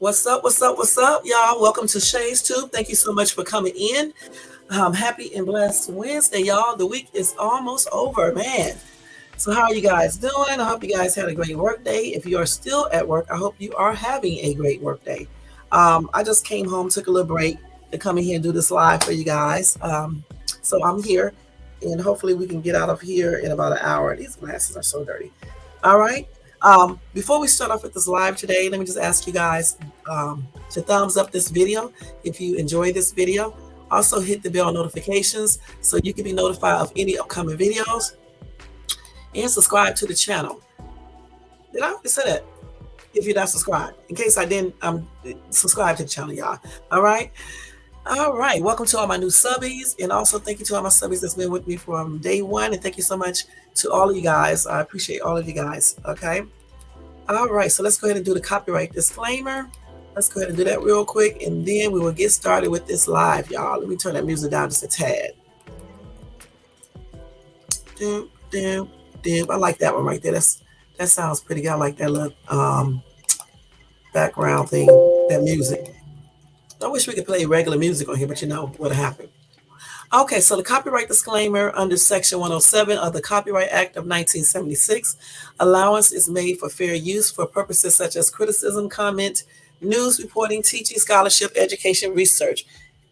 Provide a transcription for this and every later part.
What's up? What's up? What's up, y'all? Welcome to Shay's Tube. Thank you so much for coming in. Happy and blessed Wednesday, y'all. The week is almost over, man. So, how are you guys doing? I hope you guys had a great work day. If you are still at work, I hope you are having a great work day. I just came home, took a little break to come in here and do this live for you guys. So, I'm here, and hopefully, we can get out of here in about an hour. These glasses are so dirty. All right. Before we start off with this live today, let me just ask you guys to thumbs up this video if you enjoy this video. Also hit the bell notifications so you can be notified of any upcoming videos and subscribe to the channel. Did I already say that? If you're not subscribed, in case I didn't, subscribe to the channel, y'all. All right. All right. Welcome to all my new subbies. And also thank you to all my subbies that's been with me from day one. And thank you so much to all of you guys. I appreciate all of you guys. Okay. All right. So let's go ahead and do the copyright disclaimer. Let's go ahead and do that real quick. And then we will get started with this live, y'all. Let me turn that music down just a tad. Doom, doom, doom. I like that one right there. That sounds pretty good. I like that little background thing, that music. I wish we could play regular music on here, but you know what happened. Okay, so the copyright disclaimer under Section 107 of the Copyright Act of 1976, allowance is made for fair use for purposes such as criticism, comment, news reporting, teaching, scholarship, education, research,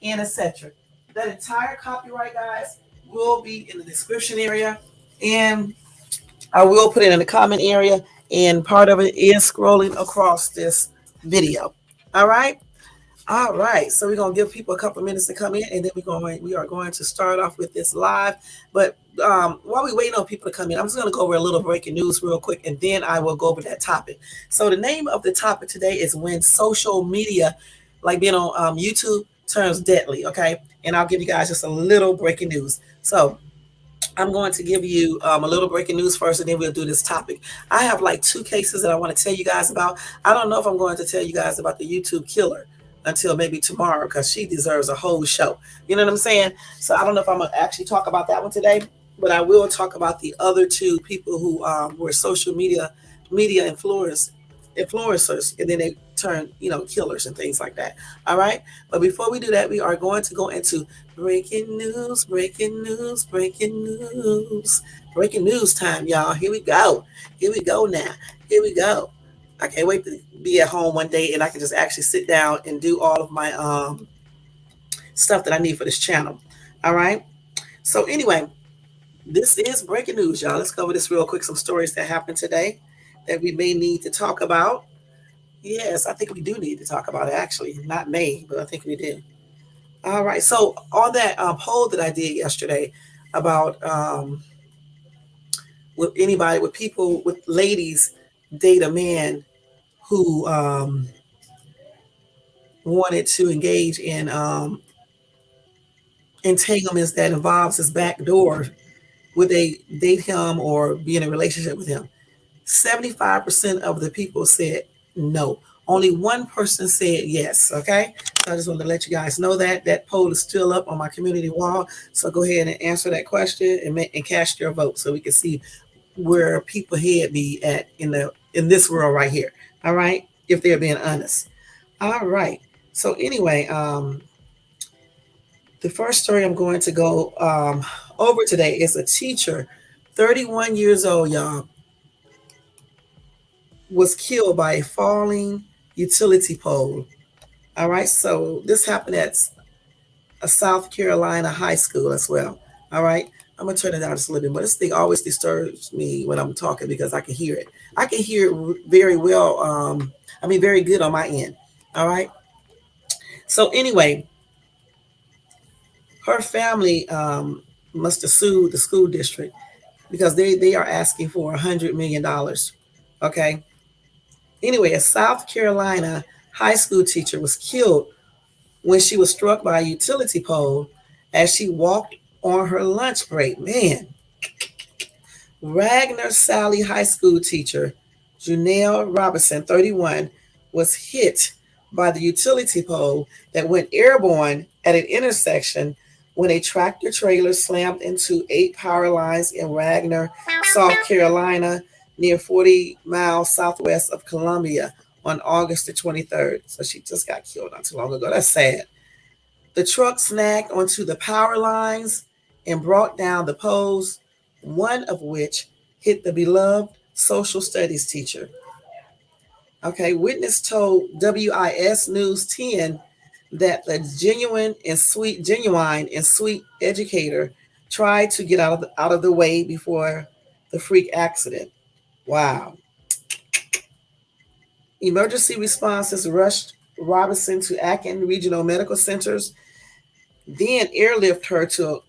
and etc. That entire copyright, guys, will be in the description area, and I will put it in the comment area, and part of it is scrolling across this video. All right. All right, so we're gonna give people a couple of minutes to come in, and then we are going to start off with this live. But while we waiting on people to come in, I'm just gonna go over a little breaking news real quick, and then I will go over that topic. So the name of the topic today is when social media, like being on YouTube, turns deadly. Okay, and I'll give you guys just a little breaking news. So I'm going to give you a little breaking news first, and then we'll do this topic. I have like two cases that I want to tell you guys about. I don't know if I'm going to tell you guys about the YouTube killer until maybe tomorrow because she deserves a whole show. You know what I'm saying? So I don't know if I'm going to actually talk about that one today, but I will talk about the other two people who were social media influencers, and then they turn killers and things like that. All right, but before we do that, we are going to go into breaking news, breaking news, breaking news, breaking news time, y'all. Here we go now. Here we go. I can't wait to be at home one day and I can just actually sit down and do all of my stuff that I need for this channel. All right, so anyway, this is breaking news, y'all. Let's cover this real quick. Some stories that happened today that we may need to talk about. Yes, I think we do need to talk about it, actually. Not may, but I think we do. All right. So on that poll that I did yesterday about with people, with ladies date a man who wanted to engage in entanglements that involves his back door, would they date him or be in a relationship with him? 75% of the people said no. Only one person said yes. Okay. So I just wanted to let you guys know that poll is still up on my community wall. So go ahead and answer that question and cast your vote so we can see where people head be at in this world right here. All right. If they're being honest. All right. So anyway, the first story I'm going to go over today is a teacher, 31 years old, y'all, was killed by a falling utility pole. All right, so this happened at a South Carolina high school as well. All right, I'm gonna turn it down just a little bit, but this thing always disturbs me when I'm talking because I can hear it. I can hear it very well. Very good on my end. All right. So anyway, her family must have sued the school district because they are asking for $100 million. Okay. Anyway, a South Carolina high school teacher was killed when she was struck by a utility pole as she walked on her lunch break. Man, Ragnar Sally High School teacher Janelle Robinson, 31, was hit by the utility pole that went airborne at an intersection when a tractor trailer slammed into 8 power lines in Ragnar, South Carolina, near 40 miles southwest of Columbia on August the 23rd. So she just got killed not too long ago. That's sad. The truck snagged onto the power lines and brought down the poles, one of which hit the beloved social studies teacher. Okay, witness told WIS News 10 that the genuine and sweet educator tried to get out of the way before the freak accident. Wow. Emergency responses rushed Robinson to Aiken Regional Medical Centers, then airlifted her to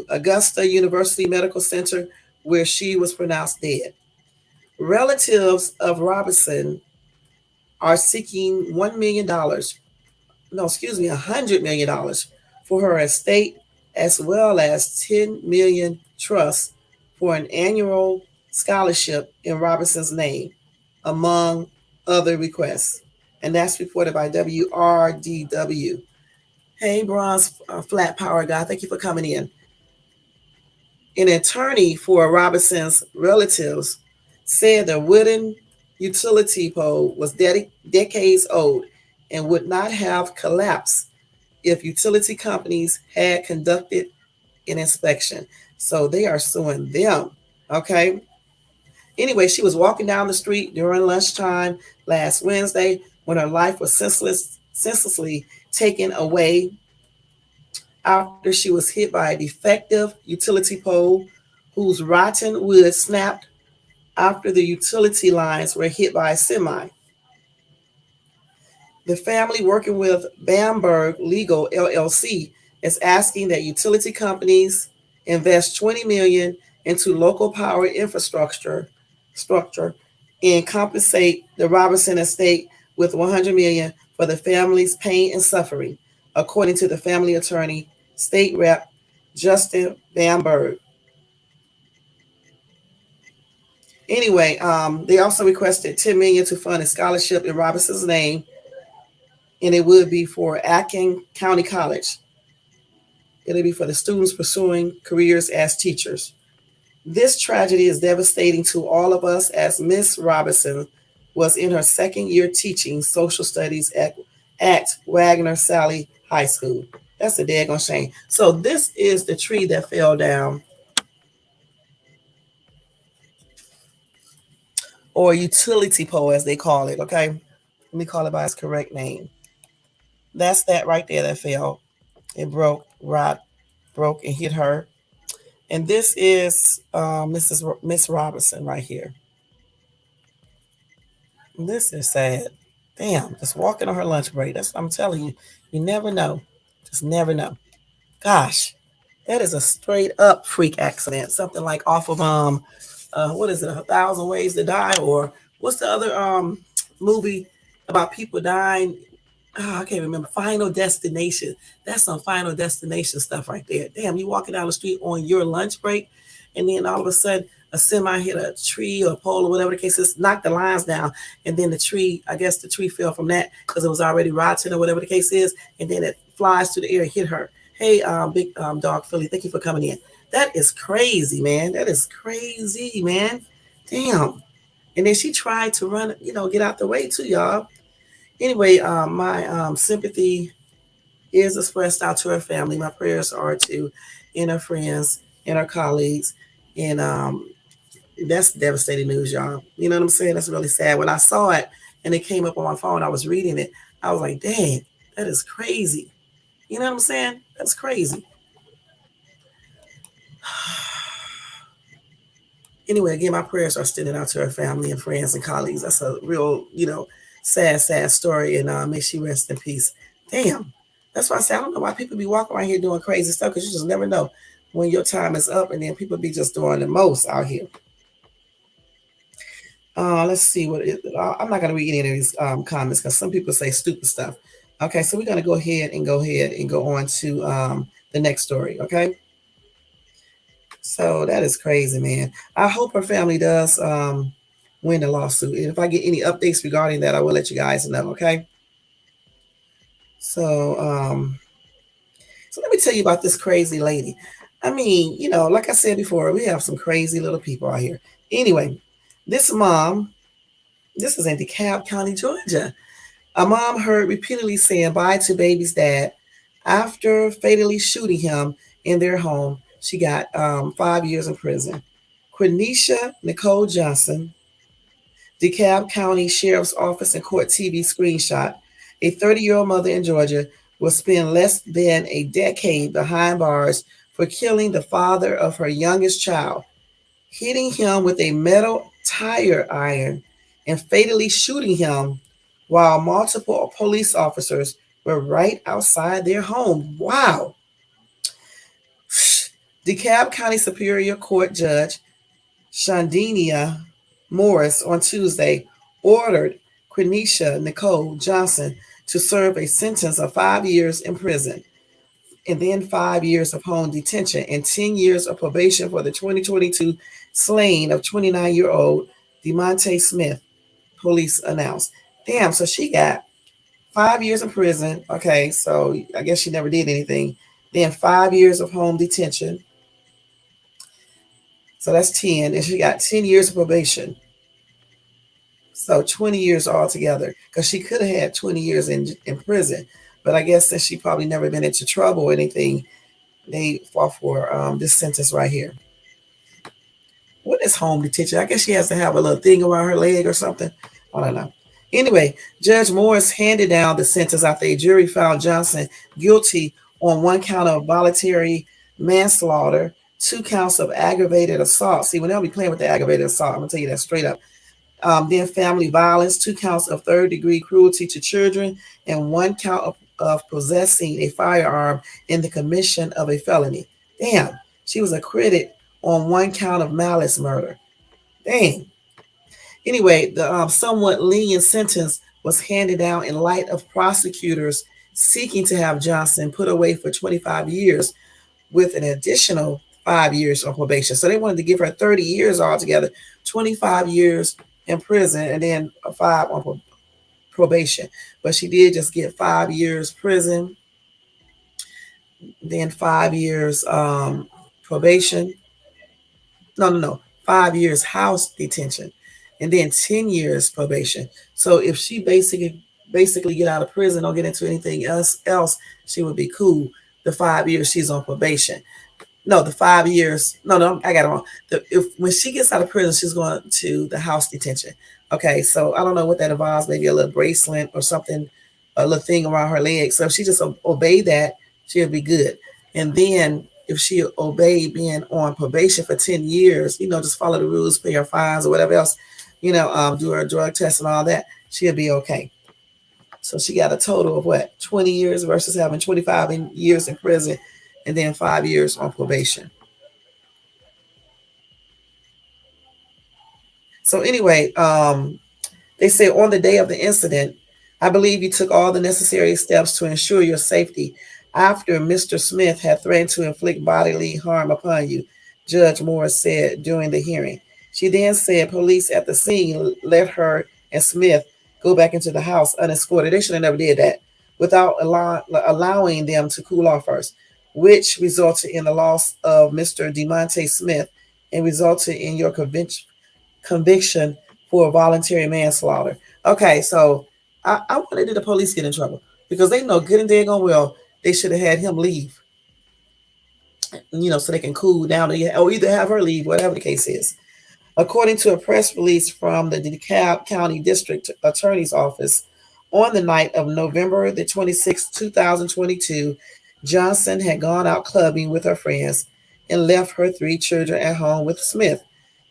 Augusta University Medical Center, where she was pronounced dead. Relatives of Robinson are seeking $1 million, no, excuse me, $100 million for her estate, as well as 10 million trust for an annual scholarship in Robinson's name, among other requests. And that's reported by WRDW. Hey, Bronze Flat Power Guy, thank you for coming in. An attorney for Robinson's relatives said the wooden utility pole was decades old and would not have collapsed if utility companies had conducted an inspection. So they are suing them. Okay. Anyway, she was walking down the street during lunchtime last Wednesday when her life was senselessly taken away after she was hit by a defective utility pole whose rotten wood snapped after the utility lines were hit by a semi. The family, working with Bamberg Legal LLC, is asking that utility companies invest $20 million into local power infrastructure and compensate the Robinson estate with $100 million for the family's pain and suffering, according to the family attorney, state rep Justin Bamberg. Anyway, they also requested $10 million to fund a scholarship in Robinson's name, and it would be for Aiken County College. It'll be for the students pursuing careers as teachers. This tragedy is devastating to all of us, as Miss Robinson was in her second year teaching social studies at Wagner Sally High School. That's a daggone shame. So this is the tree that fell down, or utility pole as they call it. Okay, let me call it by its correct name. That's that right there that fell. It broke and hit her. And this is Miss Robinson right here. This is sad. Damn, just walking on her lunch break. That's what I'm telling you. You never know. Just never know. Gosh, that is a straight up freak accident. Something like off of what is it, 1,000 Ways to Die, or what's the other movie about people dying? Oh, I can't remember. Final Destination. That's some Final Destination stuff right there. Damn, you walking down the street on your lunch break, and then all of a sudden a semi hit a tree or a pole or whatever the case is, knocked the lines down, and then the tree, I guess the tree fell from that because it was already rotten or whatever the case is, and then it flies through the air and hit her. Hey, big dog Philly, thank you for coming in. That is crazy, man. That is crazy, man. Damn. And then she tried to run, get out the way too, y'all. Anyway, my sympathy is expressed out to her family. My prayers are to and her friends and her colleagues. And that's devastating news, y'all. You know what I'm saying? That's really sad. When I saw it and it came up on my phone, I was reading it. I was like, dang, that is crazy. You know what I'm saying? That's crazy. Anyway, again, my prayers are extended out to her family and friends and colleagues. That's a real, sad story. And may she rest in peace. Damn. That's why I say I don't know why people be walking around here doing crazy stuff, because you just never know when your time is up, and then people be just doing the most out here. Let's see what it is. I'm not going to read any of these comments because some people say stupid stuff. Okay, so we're going to go ahead and go on to the next story. Okay. So that is crazy, man. I hope her family does win the lawsuit. And if I get any updates regarding that, I will let you guys know. Okay. So let me tell you about this crazy lady. I mean, like I said before, we have some crazy little people out here. Anyway, this mom This is in DeKalb County, Georgia. A mom heard repeatedly saying bye to baby's dad after fatally shooting him in their home. She got 5 years in prison. Quenisha Nicole Johnson, DeKalb County Sheriff's Office and Court TV screenshot. A 30-year-old mother in Georgia will spend less than a decade behind bars for killing the father of her youngest child, hitting him with a metal tire iron and fatally shooting him while multiple police officers were right outside their home. Wow. DeKalb County Superior Court Judge Shandinia Morris on Tuesday ordered Quenisha Nicole Johnson to serve a sentence of 5 years in prison and then 5 years of home detention and 10 years of probation for the 2022 slaying of 29-year-old DeMonte Smith, police announced. Damn, so she got 5 years in prison. Okay, so I guess she never did anything. Then 5 years of home detention. So that's 10. And she got 10 years of probation. So 20 years altogether. Because she could have had 20 years in prison. But I guess since she probably never been into trouble or anything, they fought for this sentence right here. What is home detention? I guess she has to have a little thing around her leg or something. I don't know. Anyway, Judge Morris handed down the sentence after a jury found Johnson guilty on one count of voluntary manslaughter, 2 counts of aggravated assault. See, when they'll be playing with the aggravated assault, I'm going to tell you that straight up. Then family violence, 2 counts of third-degree cruelty to children, and 1 count of possessing a firearm in the commission of a felony. Damn, she was acquitted on 1 count of malice murder. Dang. Anyway, the somewhat lenient sentence was handed down in light of prosecutors seeking to have Johnson put away for 25 years with an additional 5 years on probation. So they wanted to give her 30 years altogether, 25 years in prison, and then 5 on probation. But she did just get 5 years prison, then 5 years probation. No. 5 years house detention, and then 10 years probation. So if she basically get out of prison or get into anything else, she would be cool. The 5 years she's on probation. No, the 5 years. No, I got it wrong. When she gets out of prison, she's going to the house detention. Okay, so I don't know what that involves. Maybe a little bracelet or something, a little thing around her leg. So if she just obey that, she'll be good. And then if she obey being on probation for 10 years, just follow the rules, pay her fines or whatever else, do her drug test and all that, she'll be okay. So she got a total of what, 20 years versus having 25 years in prison and then 5 years on probation. So anyway, they say on the day of the incident, I believe you took all the necessary steps to ensure your safety after Mr. Smith had threatened to inflict bodily harm upon you, Judge Morris said during the hearing. She then said police at the scene let her and Smith go back into the house unescorted. They should have never did that without allowing them to cool off first, which resulted in the loss of Mr. DeMonte Smith and resulted in your conviction for voluntary manslaughter. Okay, so I wonder did the police get in trouble? Because they know good and daggone well they should have had him leave, so they can cool down or either have her leave, whatever the case is. According to a press release from the DeKalb County District Attorney's Office, on the night of November the 26th, 2022, Johnson had gone out clubbing with her friends and left her 3 children at home with Smith,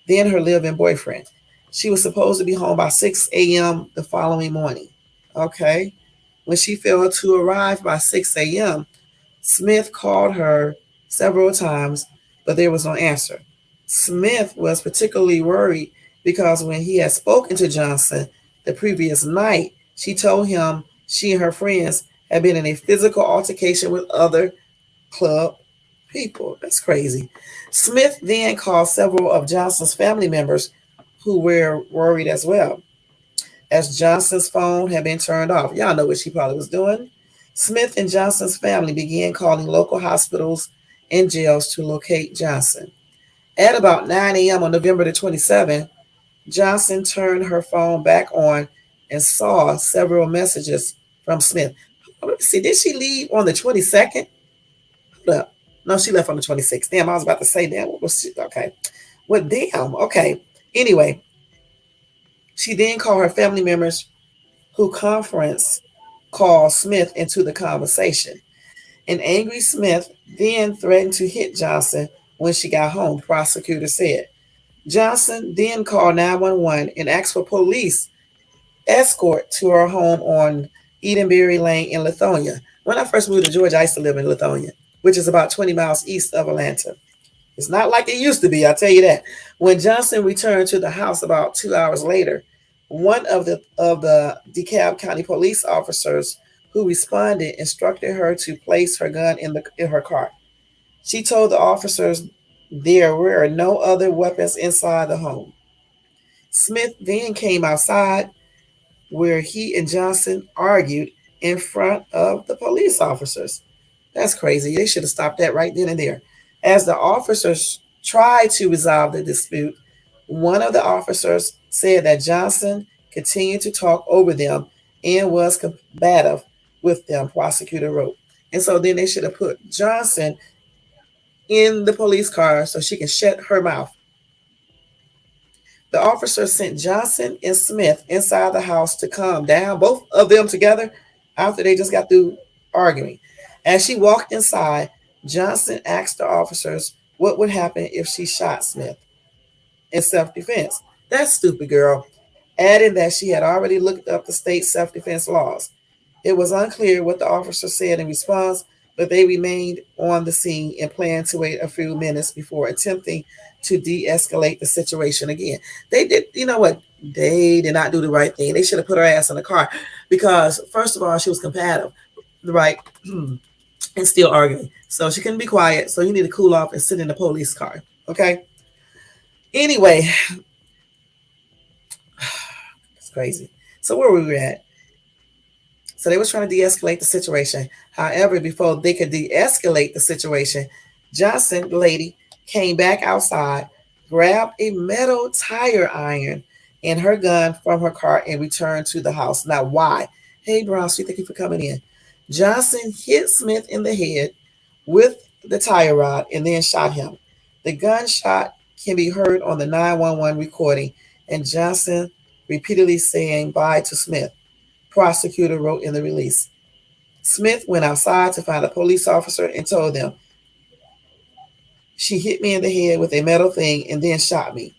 then her live-in boyfriend. She was supposed to be home by 6 a.m. the following morning. Okay. When she failed to arrive by 6 a.m., Smith called her several times, but there was no answer. Smith was particularly worried because when he had spoken to Johnson the previous night, she told him she and her friends had been in a physical altercation with other club people. That's crazy. Smith then called several of Johnson's family members who were worried as well, as Johnson's phone had been turned off. Y'all know what she probably was doing. Smith and Johnson's family began calling local hospitals and jails to locate Johnson. At about 9 a.m. on November the 27th, Johnson turned her phone back on and saw several messages from Smith. Let me see. Did she leave on the 22nd? Hold up. No, she left on the 26th. Damn, I was about to say, damn, what was she? Okay. What, damn. Okay. Anyway, she then called her family members who conference called Smith into the conversation. An angry Smith then threatened to hit Johnson when she got home, prosecutor said. Johnson then called 911 and asked for police escort to her home on Edenberry Lane in Lithonia. When I first moved to Georgia, I used to live in Lithonia, which is about 20 miles east of Atlanta. It's not like it used to be, I'll tell you that. When Johnson returned to the house about 2 hours later, one of the DeKalb County police officers who responded instructed her to place her gun in her car. She told the officers there were no other weapons inside the home. Smith then came outside where he and Johnson argued in front of the police officers. That's crazy. They should have stopped that right then and there. As the officers tried to resolve the dispute, one of the officers said that Johnson continued to talk over them and was combative with them, prosecutor wrote. And so then they should have put Johnson in the police car so she can shut her mouth. The officer sent Johnson and Smith inside the house to calm down, both of them together, after they just got through arguing. As she walked inside, Johnson asked the officers what would happen if she shot Smith in self-defense. That's stupid, girl. Adding that she had already looked up the state self-defense laws. It was unclear what the officer said in response, but they remained on the scene and planned to wait a few minutes before attempting to de-escalate the situation again. They did, you know what? They did not do the right thing. They should have put her ass in the car because, first of all, she was combative, right? And still arguing. So she couldn't be quiet. So you need to cool off and sit in the police car. Okay? Anyway, it's crazy. So where were we at? So they was trying to de-escalate the situation. However, before they could de-escalate the situation, Johnson, the lady, came back outside, grabbed a metal tire iron and her gun from her car and returned to the house. Now, why? Hey, Brown Street, thank you for coming in. Johnson hit Smith in the head with the tire rod and then shot him. The gunshot can be heard on the 911 recording and Johnson repeatedly saying bye to Smith, prosecutor wrote in the release. Smith went outside to find a police officer and told them, she hit me in the head with a metal thing and then shot me.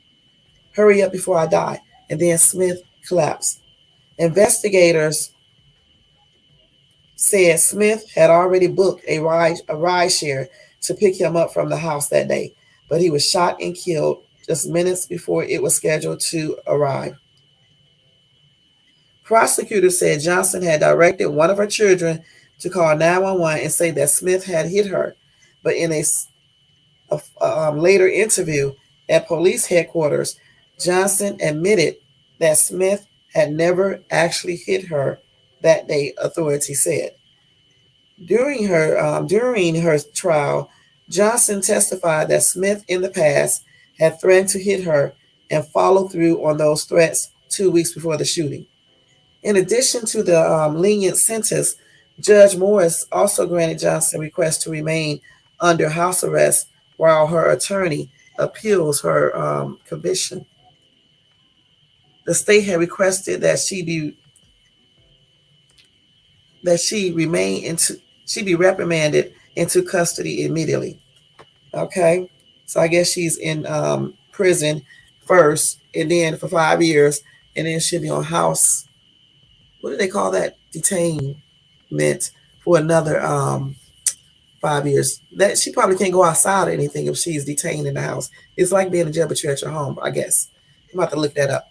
Hurry up before I die. And then Smith collapsed. Investigators said Smith had already booked a ride share to pick him up from the house that day, but he was shot and killed just minutes before it was scheduled to arrive. Prosecutors said Johnson had directed one of her children to call 911 and say that Smith had hit her, but in a later interview at police headquarters, Johnson admitted that Smith had never actually hit her that day, authorities said. During her trial, Johnson testified that Smith in the past had threatened to hit her and followed through on those threats 2 weeks before the shooting. In addition to the lenient sentence, Judge Morris also granted Johnson a request to remain under house arrest while her attorney appeals her conviction. The state had requested that she be reprimanded into custody immediately. Okay, so I guess she's in prison first, and then for 5 years, and then she'll be on house. What do they call that? Detainment for another 5 years. That she probably can't go outside or anything if she's detained in the house. It's like being in jail, but you're at your home, I guess. I'm about to look that up.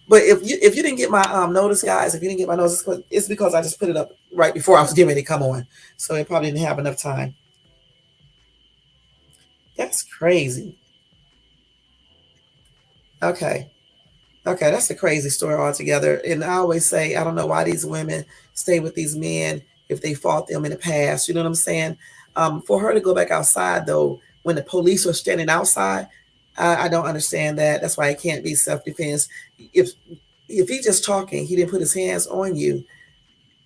But if you didn't get my notice, guys, if you didn't get my notice, it's because I just put it up right before I was getting ready to come on. So it probably didn't have enough time. That's crazy. Okay, that's a crazy story altogether. And I always say, I don't know why these women stay with these men if they fought them in the past. You know what I'm saying? For her to go back outside, though, when the police were standing outside, I don't understand that. That's why it can't be self-defense. If if he's just talking, he didn't put his hands on you.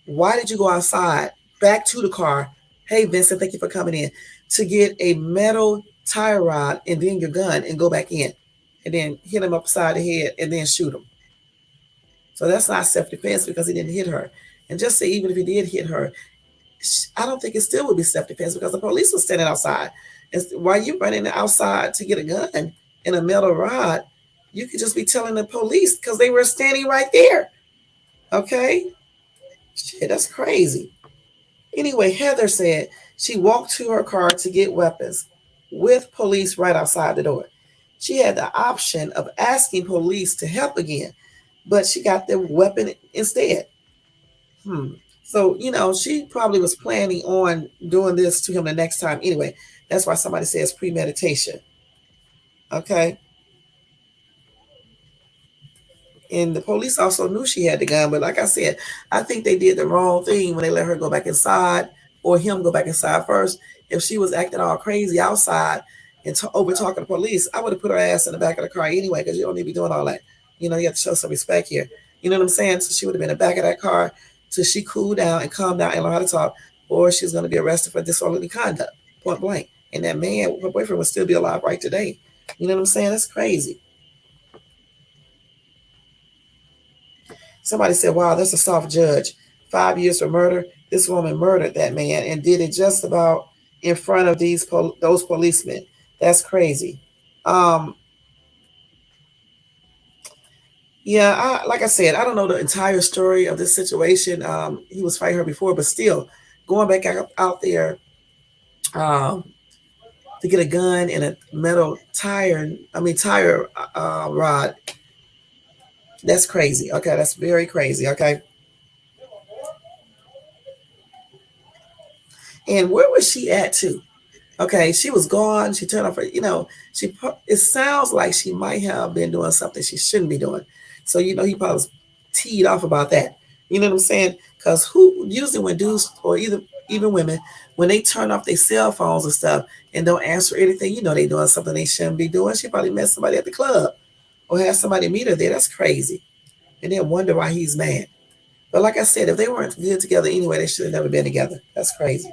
Why did you go outside, back to the car? Hey, Vincent, thank you for coming in, to get a metal tire rod and then your gun and go back in and then hit him upside the head and then shoot him. So that's not self-defense because he didn't hit her. And just say, even if he did hit her, I don't think it still would be self-defense because the police was standing outside. And while you running outside to get a gun and a metal rod, you could just be telling the police because they were standing right there. Okay? Shit, that's crazy. Anyway, Heather said she walked to her car to get weapons with police right outside the door. She had the option of asking police to help again, but she got the weapon instead. So, she probably was planning on doing this to him the next time anyway. That's why somebody says premeditation. Okay. And the police also knew she had the gun, but like I said, I think they did the wrong thing when they let her go back inside or him go back inside first. If she was acting all crazy outside and over talking to police, I would have put her ass in the back of the car anyway, because you don't need to be doing all that. You have to show some respect here. You know what I'm saying? So she would have been in the back of that car till she cooled down and calmed down and learned how to talk, or she's going to be arrested for disorderly conduct, point blank. And that man, her boyfriend, would still be alive right today. You know what I'm saying? That's crazy. Somebody said, wow, that's a soft judge. 5 years for murder. This woman murdered that man and did it just about in front of those policemen. That's crazy. Yeah, like I said, I don't know the entire story of this situation. He was fighting her before, but still going back out there to get a gun and a metal tire rod. That's crazy. Okay, that's very crazy. Okay. And where was she at too? Okay, she was gone. She turned off her, it sounds like she might have been doing something she shouldn't be doing. So, he probably was teed off about that. You know what I'm saying? Because who usually when dudes or even women, when they turn off their cell phones and stuff and don't answer anything, they doing something they shouldn't be doing. She probably met somebody at the club or had somebody meet her there. That's crazy. And then wonder why he's mad. But like I said, if they weren't good together anyway, they should have never been together. That's crazy.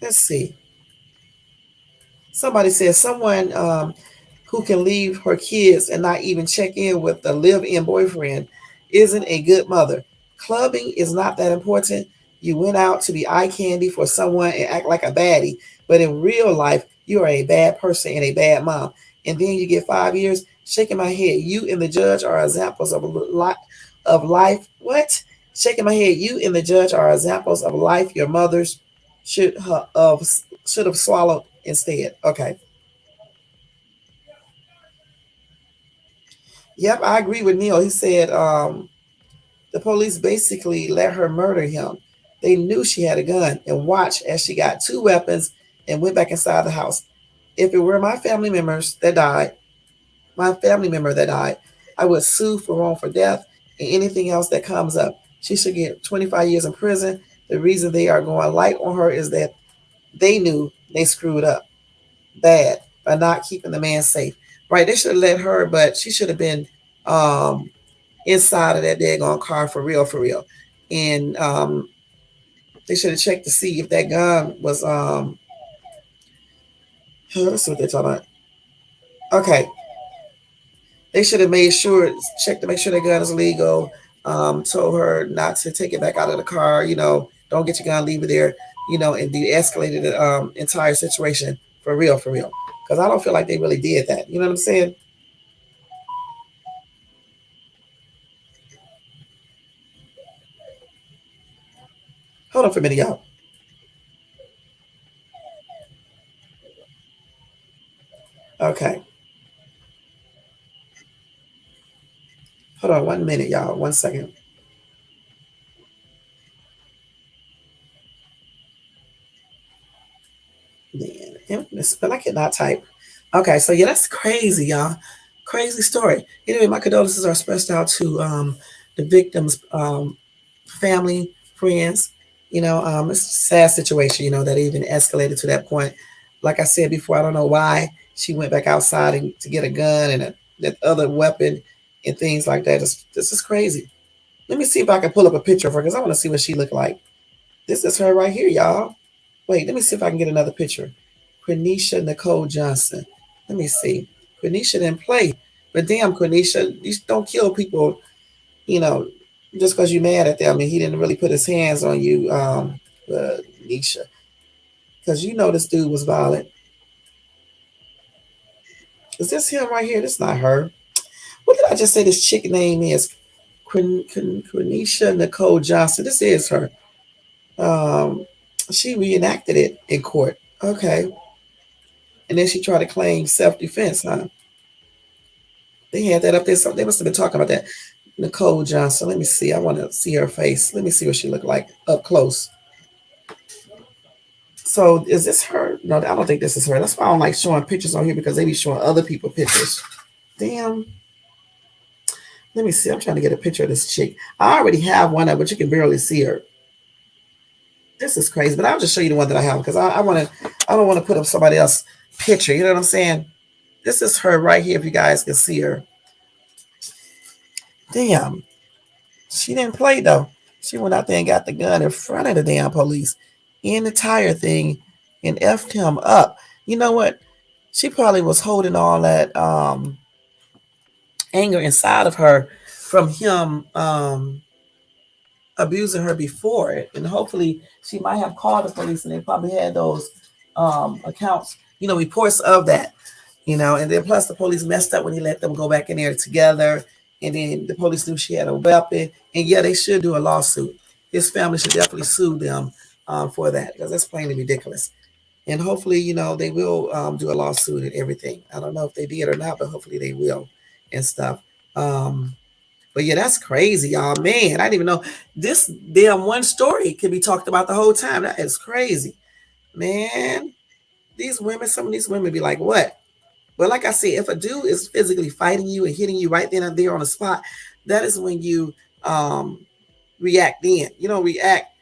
Let's see. Somebody says someone who can leave her kids and not even check in with the live-in boyfriend isn't a good mother. Clubbing is not that important. You went out to be eye candy for someone and act like a baddie, but in real life, you are a bad person and a bad mom. And then you get 5 years. Shaking my head. You and the judge are examples of life. What? Shaking my head. You and the judge are examples of life your mothers should have swallowed instead. Okay. Yep, I agree with Neil. He said the police basically let her murder him. They knew she had a gun and watched as she got 2 weapons and went back inside the house. If it were my family member that died, I would sue for wrongful death and anything else that comes up. She should get 25 years in prison. The reason they are going light on her is that they knew they screwed up bad by not keeping the man safe. Right? They should have let her, but she should have been inside of that daggone car for real, for real. And they should have checked to see if that gun was let's see what they're talking about. Okay. They should have made sure, checked to make sure that gun is legal. Told her not to take it back out of the car. Don't get your gun, leave it there. And de-escalated the entire situation for real, for real. Because I don't feel like they really did that. You know what I'm saying? Hold on for a minute, y'all. Okay. Hold on 1 minute, y'all. 1 second. Man, but I cannot type. Okay, so yeah, that's crazy, y'all. Crazy story. Anyway, my condolences are expressed out to the victims' family, friends. It's a sad situation, that even escalated to that point. Like I said before, I don't know why she went back outside to get a gun and that other weapon and things like that. This is crazy. Let me see if I can pull up a picture of her because I want to see what she looked like. This is her right here, y'all. Wait, let me see if I can get another picture. Quenisha Nicole Johnson. Let me see. Quenisha didn't play. But damn, Quenisha, you don't kill people, you know, just because you're mad at them. And he didn't really put his hands on you, Nisha. Because you know this dude was violent. Is this him right here? This is not her. What did I just say this chick name is? Quenisha Nicole Johnson. This is her. Um, she reenacted it in court. Okay. And then she tried to claim self-defense, huh? They had that up there. So they must have been talking about that. Nicole Johnson. Let me see. I want to see her face. Let me see what she looked like up close. So is this her? No, I don't think this is her. That's why I don't like showing pictures on here because they be showing other people pictures. Damn. Let me see. I'm trying to get a picture of this chick. I already have one of, but you can barely see her. This is crazy, but I'll just show you the one that I have because I don't want to put up somebody else's picture. You know what I'm saying? This is her right here. If you guys can see her. Damn. She didn't play though. She went out there and got the gun in front of the damn police in the tire thing and effed him up. You know what? She probably was holding all that anger inside of her from him abusing her before it. And hopefully she might have called the police and they probably had those accounts, reports of that, and then plus the police messed up when he let them go back in there together. And then the police knew she had a weapon. And yeah, they should do a lawsuit. His family should definitely sue them for that because that's plainly ridiculous. And hopefully, they will do a lawsuit and everything. I don't know if they did or not, but hopefully they will and stuff. But yeah, that's crazy, y'all. Man, I didn't even know this damn one story could be talked about the whole time. That is crazy. Man, some of these women be like, what? But like I said, if a dude is physically fighting you and hitting you right then and there on the spot, that is when you react then. You don't react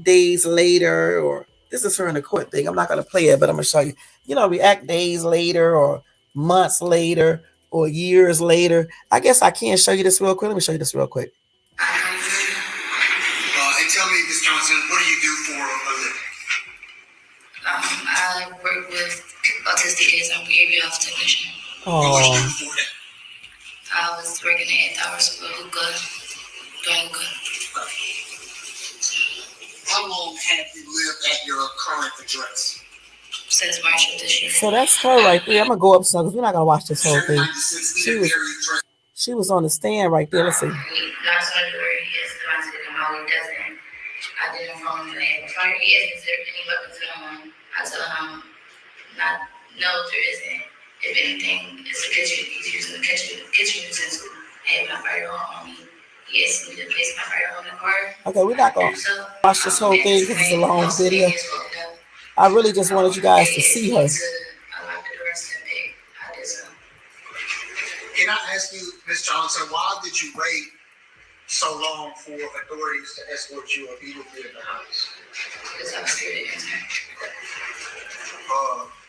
days later, or this is her in the court thing. I'm not going to play it, but I'm going to show you. React days later or months later or years later. I guess I can show you this real quick. Let me show you this real quick. And tell me, Ms. Johnson, what do you do for a living? I work with autistic kids. I'm a behavioral health technician. Oh. What do you do for that? I was working at 8 hours for hookah, doing hookah. How long have you lived at your current address? Since March of this year. So that's her right there. I'm gonna go up some because we're not gonna watch this whole thing. She was on the stand right there. Let's see. Last February, he is trying to come out. He doesn't. I didn't phone him. If he asks, is there any weapons at home? I tell him, no, there isn't. If anything, it's a kitchen. He's using the kitchen utensil. I have my firearm on me. He asked me to place my firearm in the car. Okay, we're not gonna watch this whole thing because it's a long video. I really just wanted you guys to see her. Can I ask you, Ms. Johnson, why did you wait so long for authorities to escort you immediately in the house? Because I was scared of him.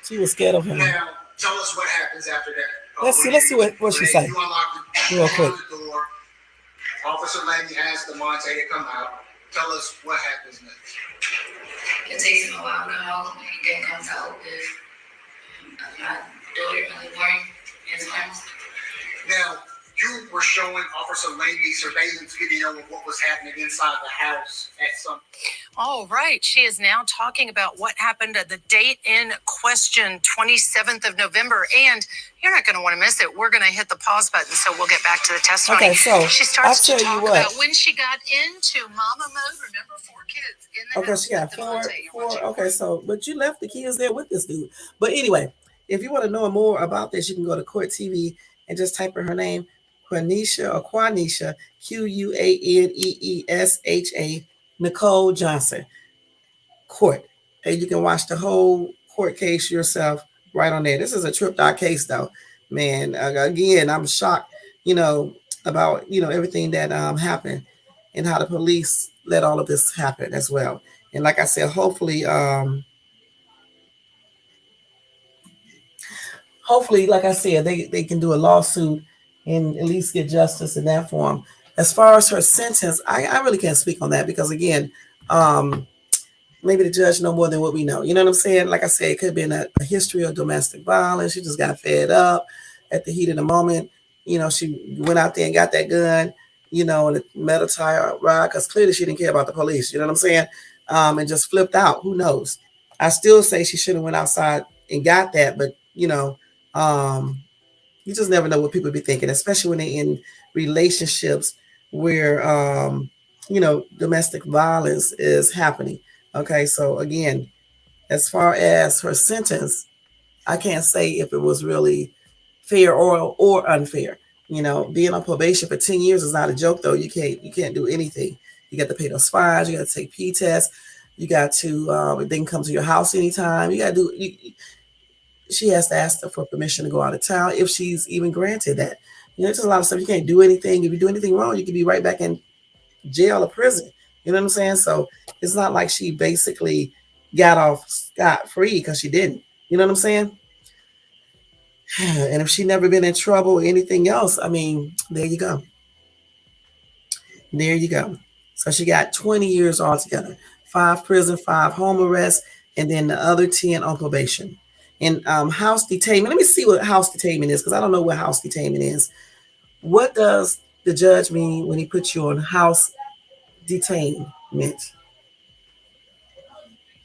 She was scared of him. Now, tell us what happens after that. Let's see what she said. You unlock real quick. The door. Officer Landy asks DeMonte to come out. Tell us what happens next. It takes him a while to come out. He then comes out with my daughter, my newborn, his arms. Now, you were showing Officer Landy surveillance video of what was happening inside the house at some. All right. She is now talking about what happened at the date in question, 27th of November. And you're not going to want to miss it. We're going to hit the pause button, so we'll get back to the testimony. Okay, so she starts I'll to tell you talk what. about when she got into mama mode. Remember, 4 kids in the house. She got four. Okay, so, but you left the kids there with this dude. But anyway, if you want to know more about this, you can go to Court TV and just type in her name, Quenisha, Quaneesha, Nicole Johnson, court. And you can watch the whole court case yourself right on there. This is a tripped out case though, man. Again, I'm shocked, about, everything that happened and how the police let all of this happen as well. And like I said, hopefully hopefully, like I said, they can do a lawsuit and at least get justice in that form. As far as her sentence, I really can't speak on that because again, maybe the judge know more than what we know. You know what I'm saying? Like I said, it could have been a history of domestic violence. She just got fed up at the heat of the moment. She went out there and got that gun, and a metal tire rod because clearly she didn't care about the police. You know what I'm saying? And just flipped out. Who knows? I still say she should have went outside and got that, but you just never know what people be thinking, especially when they're in relationships where domestic violence is happening. Okay, so again, as far as her sentence, I can't say if it was really fair or unfair. Being on probation for 10 years is not a joke though. You can't do anything. You got to pay those fines, you got to take P tests, you got to they can come to your house anytime. You got to do she has to ask her for permission to go out of town if she's even granted that. There's a lot of stuff you can't do anything. If you do anything wrong, you could be right back in jail or prison. You know what I'm saying? So it's not like she basically got off scot-free because she didn't. You know what I'm saying? And if she never been in trouble or anything else, I mean, there you go. There you go. So she got 20 years altogether. 5 prison, 5 home arrest, and then the other 10 on probation. And house detainment. Let me see what house detainment is because I don't know what house detainment is. What does the judge mean when he puts you on house detainment?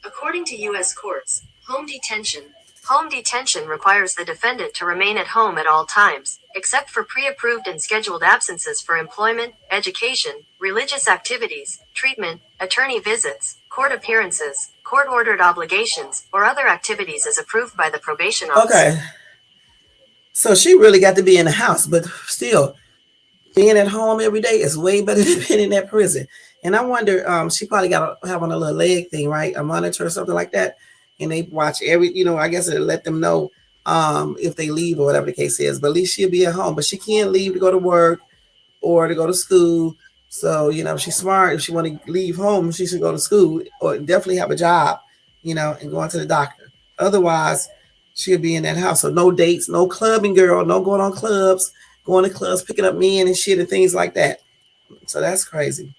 According to U.S. courts, home detention requires the defendant to remain at home at all times, except for pre-approved and scheduled absences for employment, education, religious activities, treatment, attorney visits, court appearances, court-ordered obligations, or other activities as approved by the probation officer. Okay. So she really got to be in the house, but still, being at home every day is way better than being in that prison. And I wonder, she probably got to have on a little leg thing, right? A monitor or something like that. And they watch I guess it'll let them know if they leave or whatever the case is. But at least she'll be at home. But she can't leave to go to work or to go to school. So, if she's smart, if she want to leave home, she should go to school or definitely have a job, and go to the doctor. Otherwise, she'll be in that house. So no dates, no clubbing, girl, no going on clubs, going to clubs, picking up men and shit and things like that. So that's crazy.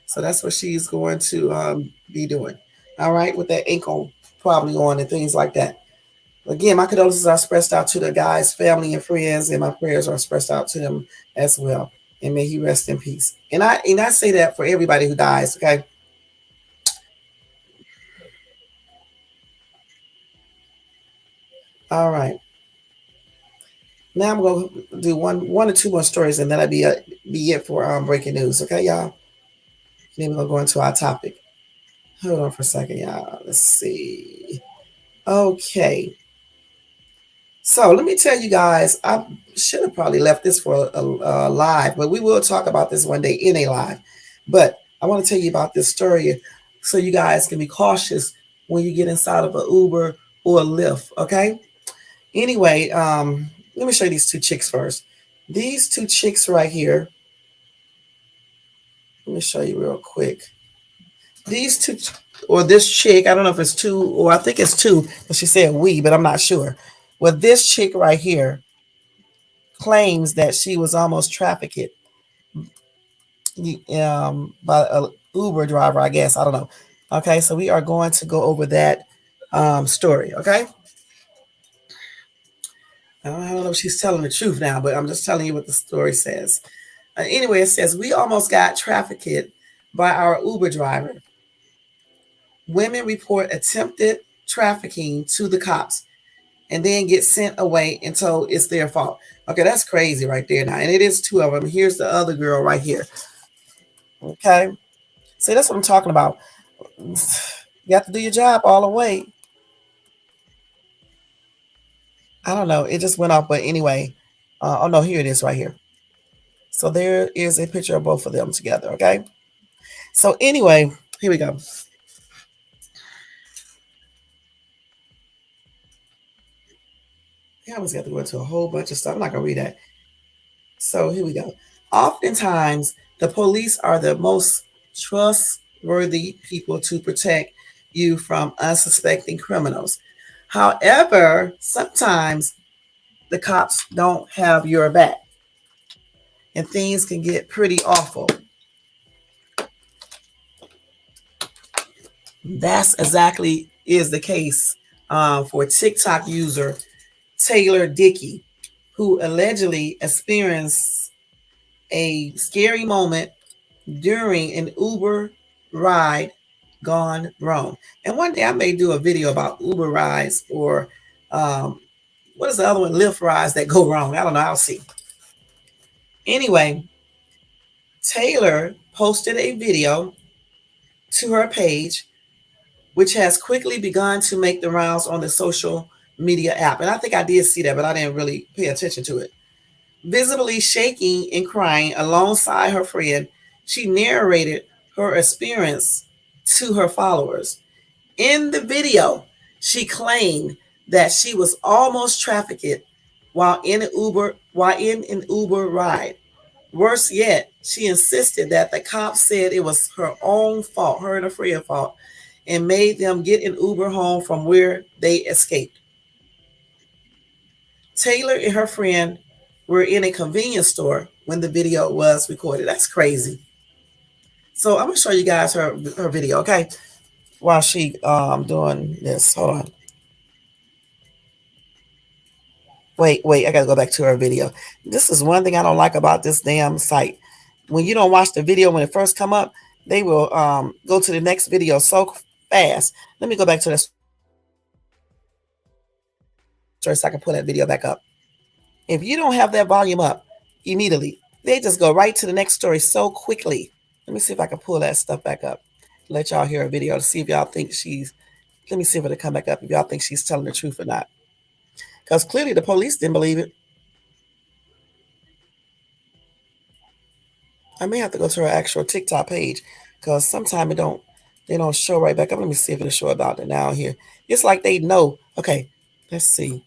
So that's what she's going to be doing. All right, with that ankle probably on and things like that. Again, my condolences are expressed out to the guy's family and friends, and my prayers are expressed out to them as well. And may he rest in peace. And I say that for everybody who dies, okay? All right. Now I'm going to do one or two more stories, and then that'll be it for breaking news, okay, y'all? Then we're going to go into our topic. Hold on for a second, y'all. Let's see. Okay. So let me tell you guys, I should have probably left this for a live, but we will talk about this one day in a live. But I want to tell you about this story so you guys can be cautious when you get inside of an Uber or a Lyft, okay? Anyway, let me show you these 2 chicks first. These 2 chicks right here. Let me show you real quick. These 2, or this chick, I don't know if it's 2, or I think it's 2, but she said we, but I'm not sure. Well, this chick right here claims that she was almost trafficked by an Uber driver, I guess. I don't know. Okay, so we are going to go over that story, okay? I don't know if she's telling the truth now, but I'm just telling you what the story says. Anyway, it says, we almost got trafficked by our Uber driver. Women report attempted trafficking to the cops and then get sent away and told it's their fault. Okay, that's crazy right there now. And it is 2 of them. Here's the other girl right here. Okay. See, that's what I'm talking about. You have to do your job all the way. I don't know. It just went off. But anyway. Oh, no, here it is right here. So there is a picture of both of them together. Okay. So anyway, here we go. I always got to go into a whole bunch of stuff. I'm not going to read that. So here we go. Oftentimes, the police are the most trustworthy people to protect you from unsuspecting criminals. However, sometimes the cops don't have your back. And things can get pretty awful. That's exactly is the case for TikTok user Taylor Dickey, who allegedly experienced a scary moment during an Uber ride gone wrong. And one day I may do a video about Uber rides or what is the other one? Lyft rides that go wrong. I don't know. I'll see. Anyway, Taylor posted a video to her page, which has quickly begun to make the rounds on the social media app. And I think I did see that, but I didn't really pay attention to it. Visibly shaking and crying alongside her friend, she narrated her experience to her followers. In the video, she claimed that she was almost trafficked while in an Uber ride. Worse yet, she insisted that the cops said it was her own fault, her and her friend's fault, and made them get an Uber home from where they escaped. Taylor and her friend were in a convenience store when the video was recorded. That's crazy. So I'm going to show you guys her video, okay? While she doing this. Hold on. Wait, I got to go back to her video. This is one thing I don't like about this damn site. When you don't watch the video when it first come up, they will go to the next video so fast. Let me go back to this so I can pull that video back up. If you don't have that volume up immediately, they just go right to the next story so quickly. Let me see if I can pull that stuff back up. Let y'all hear a video to see if y'all think let me see if it'll come back up, if y'all think she's telling the truth or not. Because clearly the police didn't believe it. I may have to go to her actual TikTok page because sometimes they don't show right back up. Let me see if it'll show about it now here. It's like they know. Okay, let's see.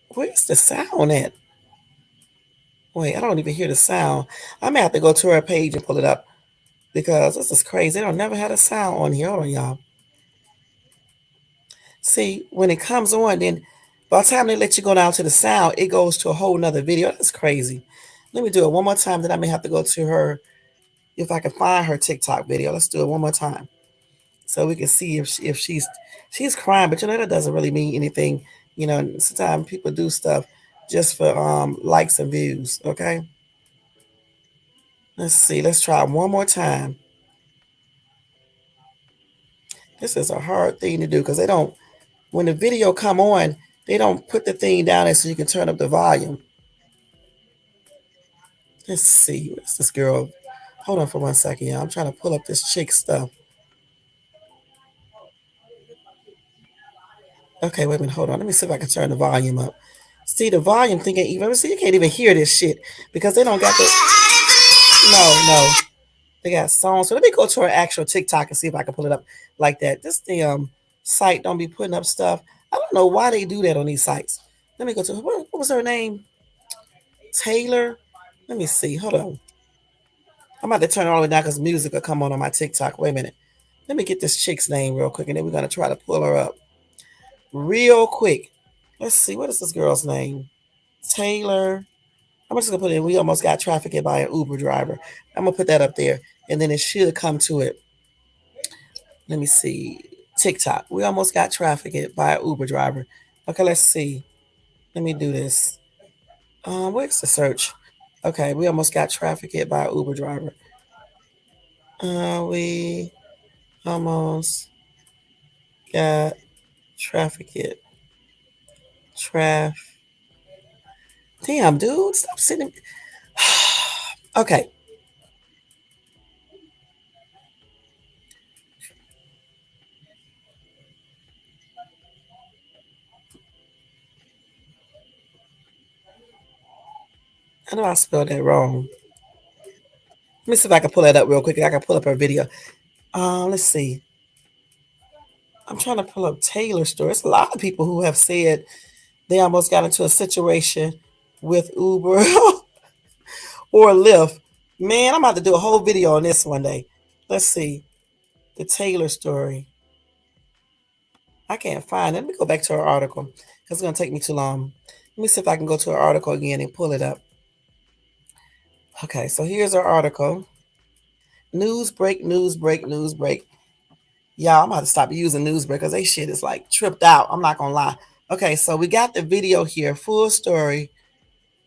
Where's the sound at? Wait, I don't even hear the sound. I may have to go to her page and pull it up because this is crazy. They don't never had a sound on here. Hold on, y'all. See, when it comes on, then by the time they let you go down to the sound, it goes to a whole nother video. That's crazy. Let me do it one more time. Then I may have to go to her, if I can find her TikTok video. Let's do it one more time so we can see if she's crying. But that doesn't really mean anything. Sometimes people do stuff just for likes and views. Okay. Let's see. Let's try one more time. This is a hard thing to do because they don't. When the video come on, they don't put the thing down there so you can turn up the volume. Let's see. Where's this girl? Hold on for 1 second, y'all. I'm trying to pull up this chick stuff. Okay, wait a minute. Hold on. Let me see if I can turn the volume up. See, the volume thing ain't even. See, you can't even hear this shit because they don't got the. No. They got songs. So let me go to her actual TikTok and see if I can pull it up like that. This damn site don't be putting up stuff. I don't know why they do that on these sites. Let me go to what was her name? Taylor. Let me see. Hold on. I'm about to turn it all the way down because music will come on my TikTok. Wait a minute. Let me get this chick's name real quick, and then we're gonna try to pull her up real quick. Let's see. What is this girl's name? Taylor. I'm just gonna put in. We almost got trafficked by an Uber driver. I'm gonna put that up there, and then it should come to it. Let me see. TikTok. We almost got trafficked by an Uber driver. Okay, let's see. Let me do this. Where's the search? Okay, we almost got trafficked by an Uber driver. We almost got trafficked. Damn, dude, stop sitting. Okay. I know I spelled that wrong. Let me see if I can pull that up real quick. I can pull up her video. Let's see. I'm trying to pull up Taylor's story. It's a lot of people who have said they almost got into a situation with Uber or Lyft. Man, I'm about to do a whole video on this one day. Let's see. The Taylor story. I can't find it. Let me go back to her article because it's going to take me too long. Let me see if I can go to her article again and pull it up. Okay, so here's her article. News break, news break, news break. Y'all, I'm about to stop using news break because they shit is like tripped out. I'm not going to lie. Okay, so we got the video here, full story.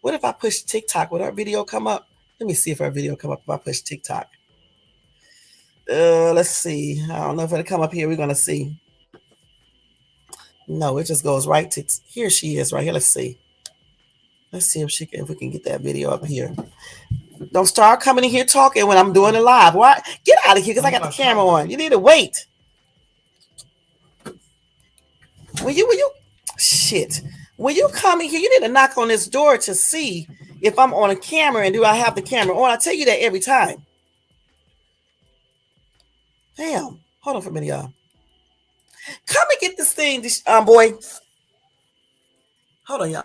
What if I push TikTok? Would our video come up? Let me see if our video come up if I push TikTok. Let's see. I don't know if it'll come up here. We're going to see. No, it just goes right to here. She is right here. Let's see. Let's see if we can get that video up here. Don't start coming in here talking when I'm doing it live. Why? Get out of here because I got the camera on. You need to wait. Will you? Shit. When you come in here, you need to knock on this door to see if I'm on a camera and do I have the camera on. I tell you that every time. Damn. Hold on for a minute, y'all. Come and get this thing, boy. Hold on, y'all.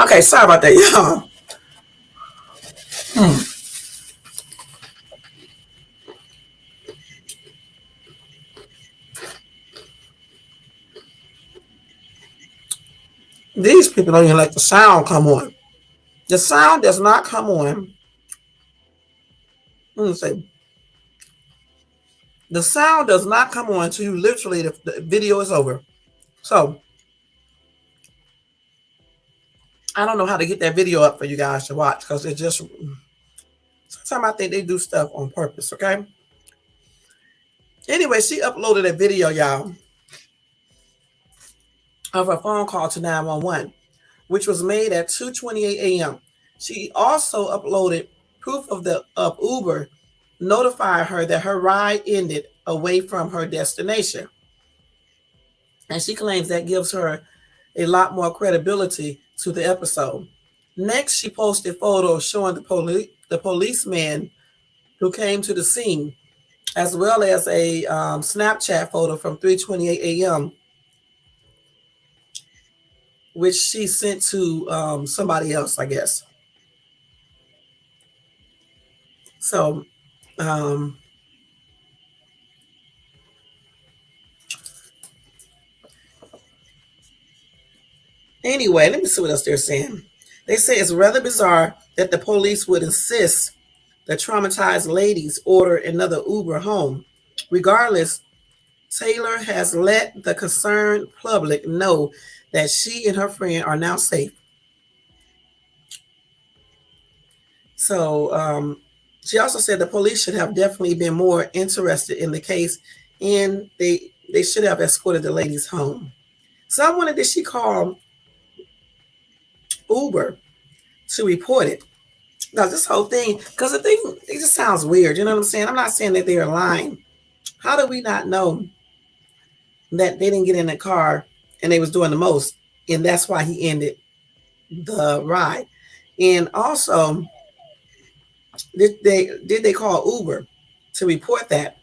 Okay, sorry about that, y'all. These people don't even let the sound come on. The sound does not come on. Let me say, the sound does not come on until you literally the video is over. So I don't know how to get that video up for you guys to watch because it just sometimes I think they do stuff on purpose. Okay. Anyway, she uploaded a video, y'all, of her phone call to 911, which was made at 2:28 a.m. She also uploaded proof of Uber notifying her that her ride ended away from her destination. And she claims that gives her a lot more credibility to the episode. Next, she posted photos showing the policeman who came to the scene, as well as a Snapchat photo from 3:28 a.m., which she sent to somebody else, I guess. So, anyway, let me see what else they're saying. They say it's rather bizarre that the police would insist that traumatized ladies order another Uber home. Regardless, Taylor has let the concerned public know that she and her friend are now safe. So she also said the police should have definitely been more interested in the case, and they should have escorted the ladies home. So I wondered, did she call Uber to report it? Now this whole thing, because the thing, it just sounds weird. You know what I'm saying? I'm not saying that they are lying. How do we not know that they didn't get in the car and they was doing the most, and that's why he ended the ride? And also, did they call Uber to report that?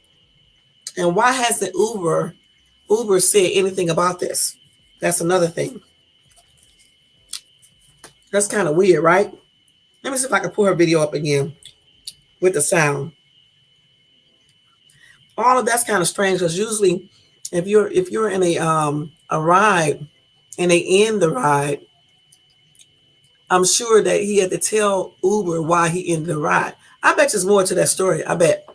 And why has the Uber said anything about this? That's another thing. That's kind of weird, right? Let me see if I can pull her video up again with the sound. All of that's kind of strange because usually if you're in a ride and they end the ride, I'm sure that he had to tell Uber why he ended the ride. I bet there's more to that story. I bet.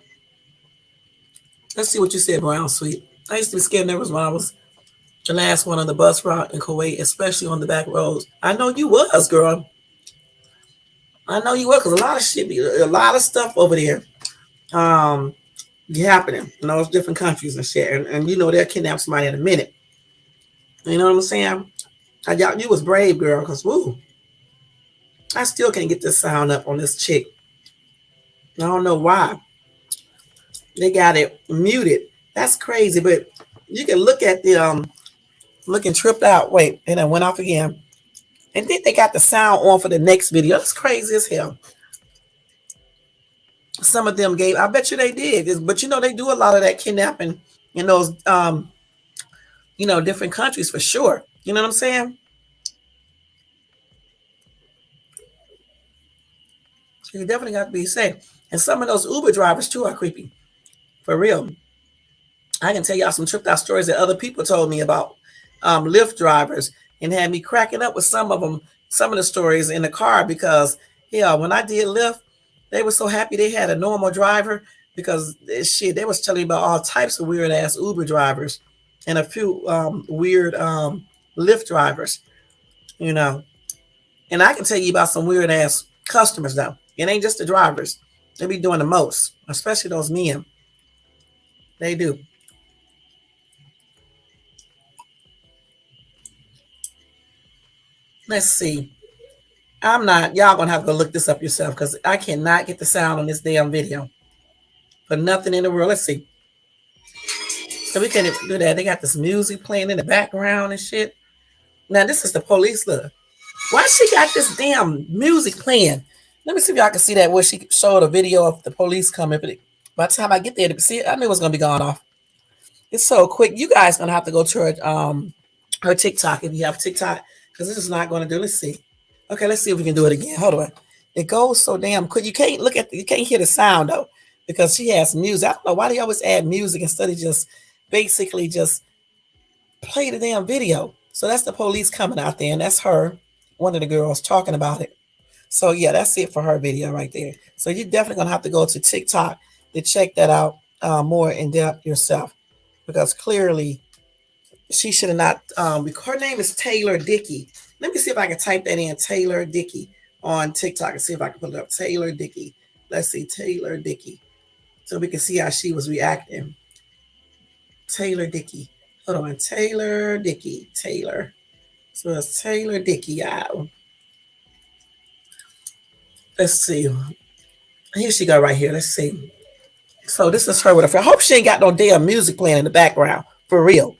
Let's see what you said, Brown Sweet. I used to be scared nervous when I was the last one on the bus route in Kuwait, especially on the back roads. I know you was, girl. I know you was, because a lot of stuff over there happening in those different countries and shit. And you know they'll kidnap somebody in a minute. You know what I'm saying? You was brave, girl, because woo. I still can't get this sound up on this chick. I don't know why. They got it muted. That's crazy, but you can look at the looking tripped out. Wait, and it went off again. And then they got the sound on for the next video. That's crazy as hell. Some of them gave, I bet you they did. But you know, they do a lot of that kidnapping in those different countries for sure. You know what I'm saying? So you definitely got to be safe. And some of those Uber drivers too are creepy. For real. I can tell y'all some tripped out stories that other people told me about Lyft drivers, and had me cracking up with some of them, some of the stories in the car, because when I did Lyft, they were so happy they had a normal driver, because they was telling me about all types of weird ass Uber drivers and a few weird Lyft drivers, and I can tell you about some weird ass customers though. It ain't just the drivers. They be doing the most, especially those men. They do. Let's see. Y'all gonna have to go look this up yourself, because I cannot get the sound on this damn video for nothing in the world. Let's see. So we can't do that. They got this music playing in the background and shit. Now this is the police. Look. Why she got this damn music playing? Let me see if y'all can see that, where she showed a video of the police coming. But by the time I get there to see it, I knew it was gonna be gone off. It's so quick. You guys gonna have to go to her TikTok if you have TikTok, because this is not gonna do. Let's see. Okay, let's see if we can do it again. Hold on. It goes so damn quick. You can't hear the sound though, because she has music. I don't know why they always add music instead of just basically just play the damn video. So that's the police coming out there, and that's her, one of the girls talking about it. So yeah, that's it for her video right there. So you're definitely gonna have to go to TikTok to check that out more in depth yourself, because clearly she should have not. Her name is Taylor Dickey. Let me see if I can type that in, Taylor Dickey, on TikTok, and see if I can put it up. Taylor Dickey. Let's see, Taylor Dickey, so we can see how she was reacting. Taylor Dickey. Hold on, Taylor Dickey. Taylor. So it's Taylor Dickey out. Let's see. Here she go right here. Let's see. So this is her with a friend. I hope she ain't got no damn music playing in the background. For real.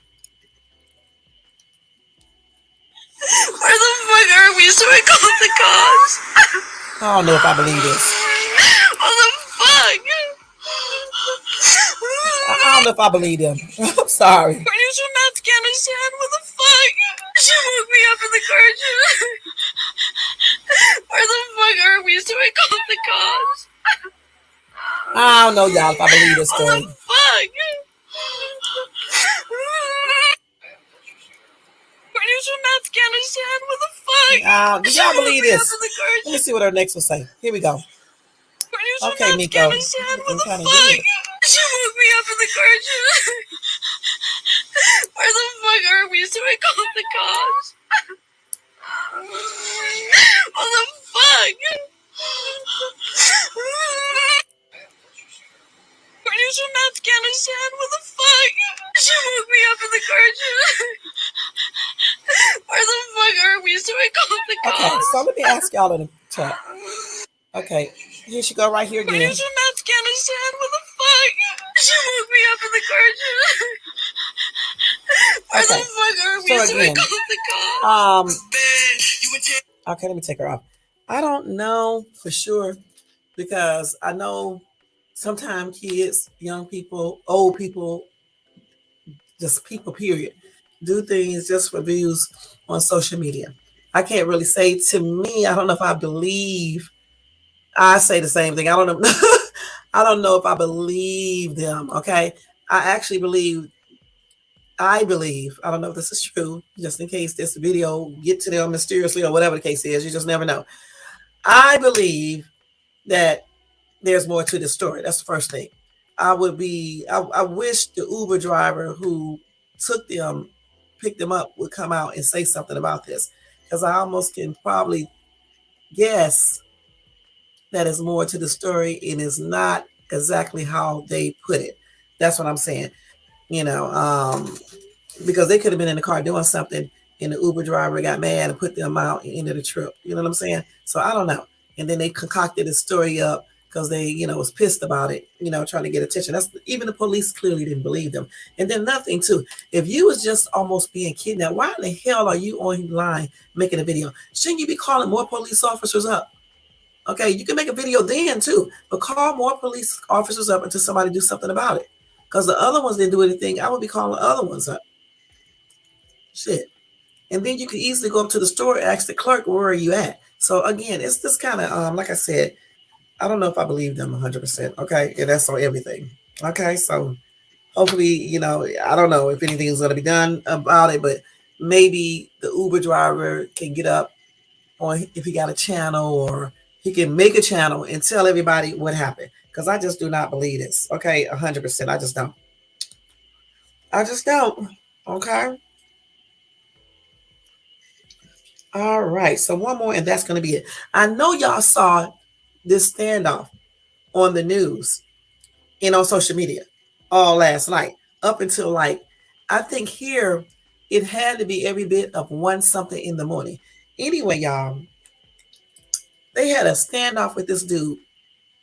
Where the fuck are we? So I called the cops. I don't know if I believe this. What the fuck? I don't know if I believe them. I'm sorry. Bernie's from Afghanistan. What the fuck? She woke me up in the car. Where the fuck are we? So I called the cops. I don't know, y'all, if I believe this story. What the fuck? Bernie's from Afghanistan. What the fuck? Do y'all believe this? Let me see what her next will say. Here we go. Okay, Miko. What the fuck? She woke me up in the car. Where the fuck are we? So I called the cops. What the fuck? Bernie's from Afghanistan. What the fuck? She woke me up in the car. Where the fuck are we? So I called the cops. Okay, so let me ask y'all in the chat. Okay, here she go right here again. Bernie's from Afghanistan. What the fuck? She woke me up in the car. Where the fuck are we? So I called the cops. Okay, let me take her off. I don't know for sure, because I know sometimes kids, young people, old people, just people, period, do things just for views on social media. I can't really say. To me, I don't know if I believe. I say the same thing. I don't know. I don't know if I believe them. Okay. I actually believe I believe, I don't know if this is true, just in case this video get to them mysteriously or whatever the case is, you just never know. I believe that there's more to the story. That's the first thing. I wish the Uber driver who took them, picked them up, would come out and say something about this, because I almost can probably guess that is more to the story and is not exactly how they put it. That's what I'm saying. Because they could have been in the car doing something and the Uber driver got mad and put them out and ended the trip. You know what I'm saying? So I don't know. And then they concocted the story up because they, was pissed about it, trying to get attention. That's even the police clearly didn't believe them. And then nothing too. If you was just almost being kidnapped, why in the hell are you online making a video? Shouldn't you be calling more police officers up? Okay, you can make a video then too, but call more police officers up until somebody do something about it. Because the other ones didn't do anything. I would be calling the other ones up. Shit. And then you can easily go up to the store and ask the clerk, where are you at? So again, it's this kind of, like I said, I don't know if I believe them 100%. Okay, and that's on everything. Okay, so hopefully, I don't know if anything is going to be done about it, but maybe the Uber driver can get up, or if he got a channel, or he can make a channel and tell everybody what happened. Because I just do not believe this. Okay, 100%. I just don't. Okay. All right. So one more, and that's going to be it. I know y'all saw this standoff on the news and on social media all last night, up until I think here it had to be every bit of 1 something in the morning. Anyway, y'all, they had a standoff with this dude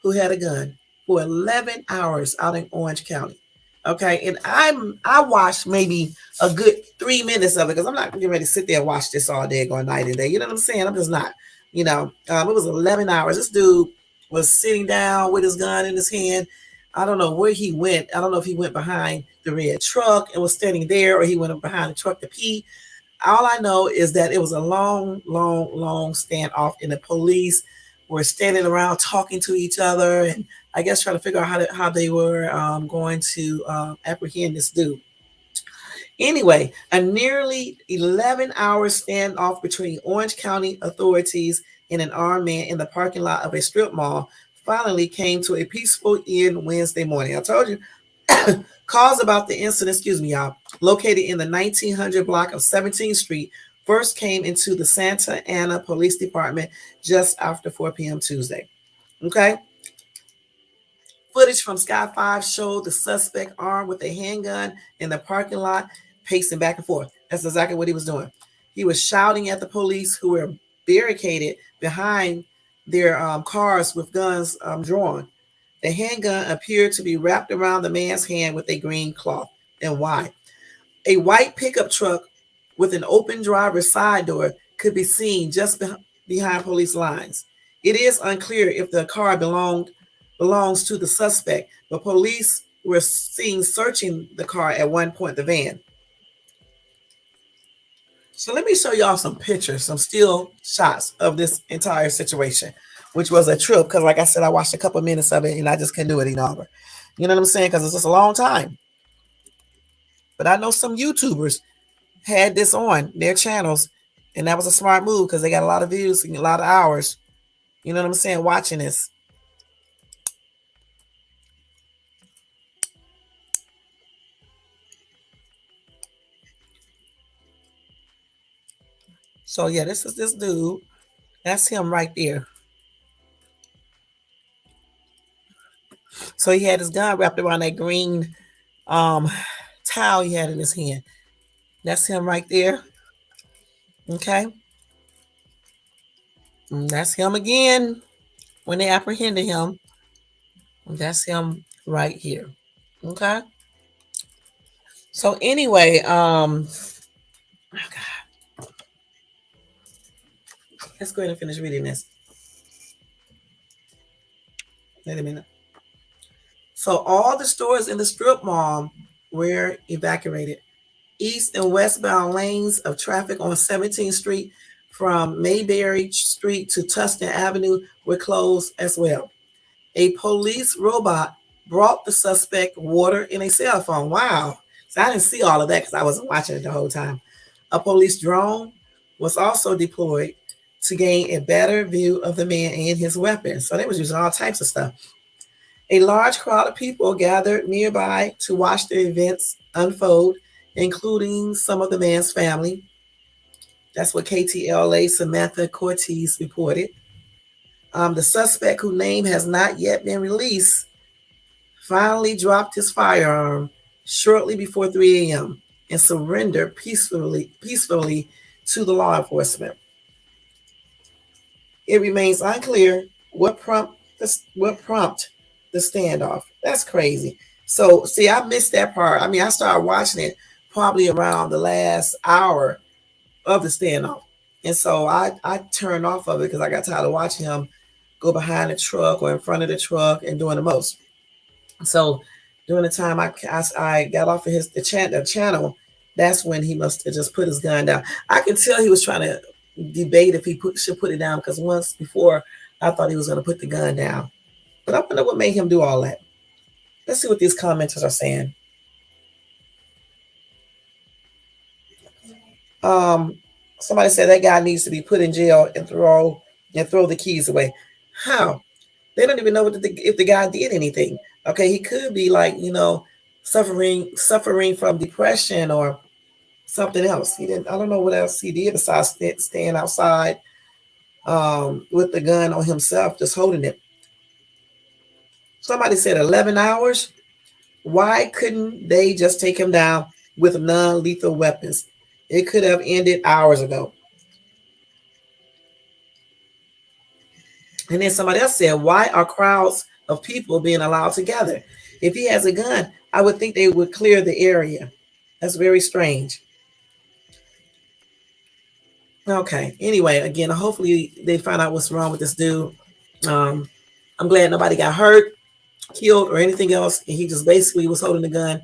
who had a gun for 11 hours out in Orange County. Okay, and I watched maybe a good 3 minutes of it, because I'm not getting ready to sit there and watch this all day, going night and day. You know what I'm saying? I'm just not. It was 11 hours. This dude was sitting down with his gun in his hand. I don't know where he went. I don't know if he went behind the red truck and was standing there, or he went behind the truck to pee. All I know is that it was a long, long, long standoff, and the police were standing around talking to each other, and I guess trying to figure out how they were going to apprehend this dude. Anyway, a nearly 11-hour standoff between Orange County authorities and an armed man in the parking lot of a strip mall finally came to a peaceful end Wednesday morning. I told you. Calls about the incident, y'all, located in the 1900 block of 17th Street, first came into the Santa Ana Police Department just after 4 p.m. Tuesday. Okay. Footage from Sky 5 showed the suspect armed with a handgun in the parking lot, pacing back and forth. That's exactly what he was doing. He was shouting at the police, who were barricaded behind their cars with guns drawn. The handgun appeared to be wrapped around the man's hand with a green cloth. And why? A white pickup truck with an open driver's side door could be seen just behind police lines. It is unclear if the car belongs to the suspect, but police were seen searching the car at one point, the van. So let me show y'all some pictures, some still shots of this entire situation, which was a trip, because like I said, I watched a couple of minutes of it and I just couldn't do it any longer. You know what I'm saying? Because it's just a long time. But I know some YouTubers had this on their channels, and that was a smart move, because they got a lot of views and a lot of hours. You know what I'm saying? Watching this. So yeah, this is this dude. That's him right there. So he had his gun wrapped around that green towel he had in his hand. That's him right there. Okay. And that's him again when they apprehended him. And that's him right here. Okay. So anyway, oh God. Let's go ahead and finish reading this. Wait a minute. So all the stores in the strip mall were evacuated. East and westbound lanes of traffic on 17th Street from Mayberry Street to Tustin Avenue were closed as well. A police robot brought the suspect water and a cell phone. Wow. So I didn't see all of that because I wasn't watching it the whole time. A police drone was also deployed to gain a better view of the man and his weapon. So they was using all types of stuff. A large crowd of people gathered nearby to watch the events unfold, including some of the man's family. That's what KTLA Samantha Cortez reported. The suspect, whose name has not yet been released, finally dropped his firearm shortly before 3 a.m. and surrendered peacefully to the law enforcement. It remains unclear what prompted the standoff. That's crazy. So, see, I missed that part. I mean, I started watching it probably around the last hour of the standoff. And so I turned off of it because I got tired of watching him go behind the truck or in front of the truck and doing the most. So during the time I got off of the channel, that's when he must have just put his gun down. I can tell he was trying to debate if he should put it down, because once before I thought he was going to put the gun down. But I wonder what made him do all that. Let's see what these commenters are saying. Somebody said that guy needs to be put in jail and throw the keys away. How? They don't even know if the guy did anything. Okay, he could be like, suffering from depression or something else. I don't know what else he did besides staying outside with the gun on himself, just holding it. Somebody said 11 hours. Why couldn't they just take him down with non-lethal weapons? It could have ended hours ago. And then somebody else said, why are crowds of people being allowed to gather? If he has a gun, I would think they would clear the area. That's very strange. Okay. Anyway, again, hopefully they find out what's wrong with this dude. I'm glad nobody got hurt, killed, or anything else. And he just basically was holding the gun,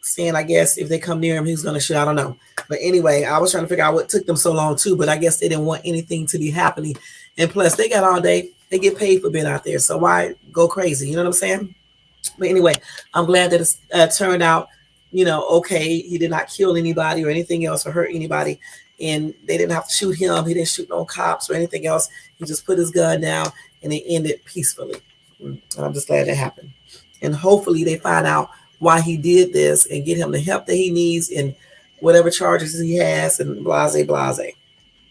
saying, I guess, if they come near him, he's going to shoot. I don't know. But anyway, I was trying to figure out what took them so long, too. But I guess they didn't want anything to be happening. And plus, they got all day. They get paid for being out there. So why go crazy? You know what I'm saying? But anyway, I'm glad that it's turned out, okay. He did not kill anybody or anything else or hurt anybody. And they didn't have to shoot him. He didn't shoot no cops or anything else. He just put his gun down and it ended peacefully. And I'm just glad that happened. And hopefully they find out why he did this and get him the help that he needs and whatever charges he has and blase.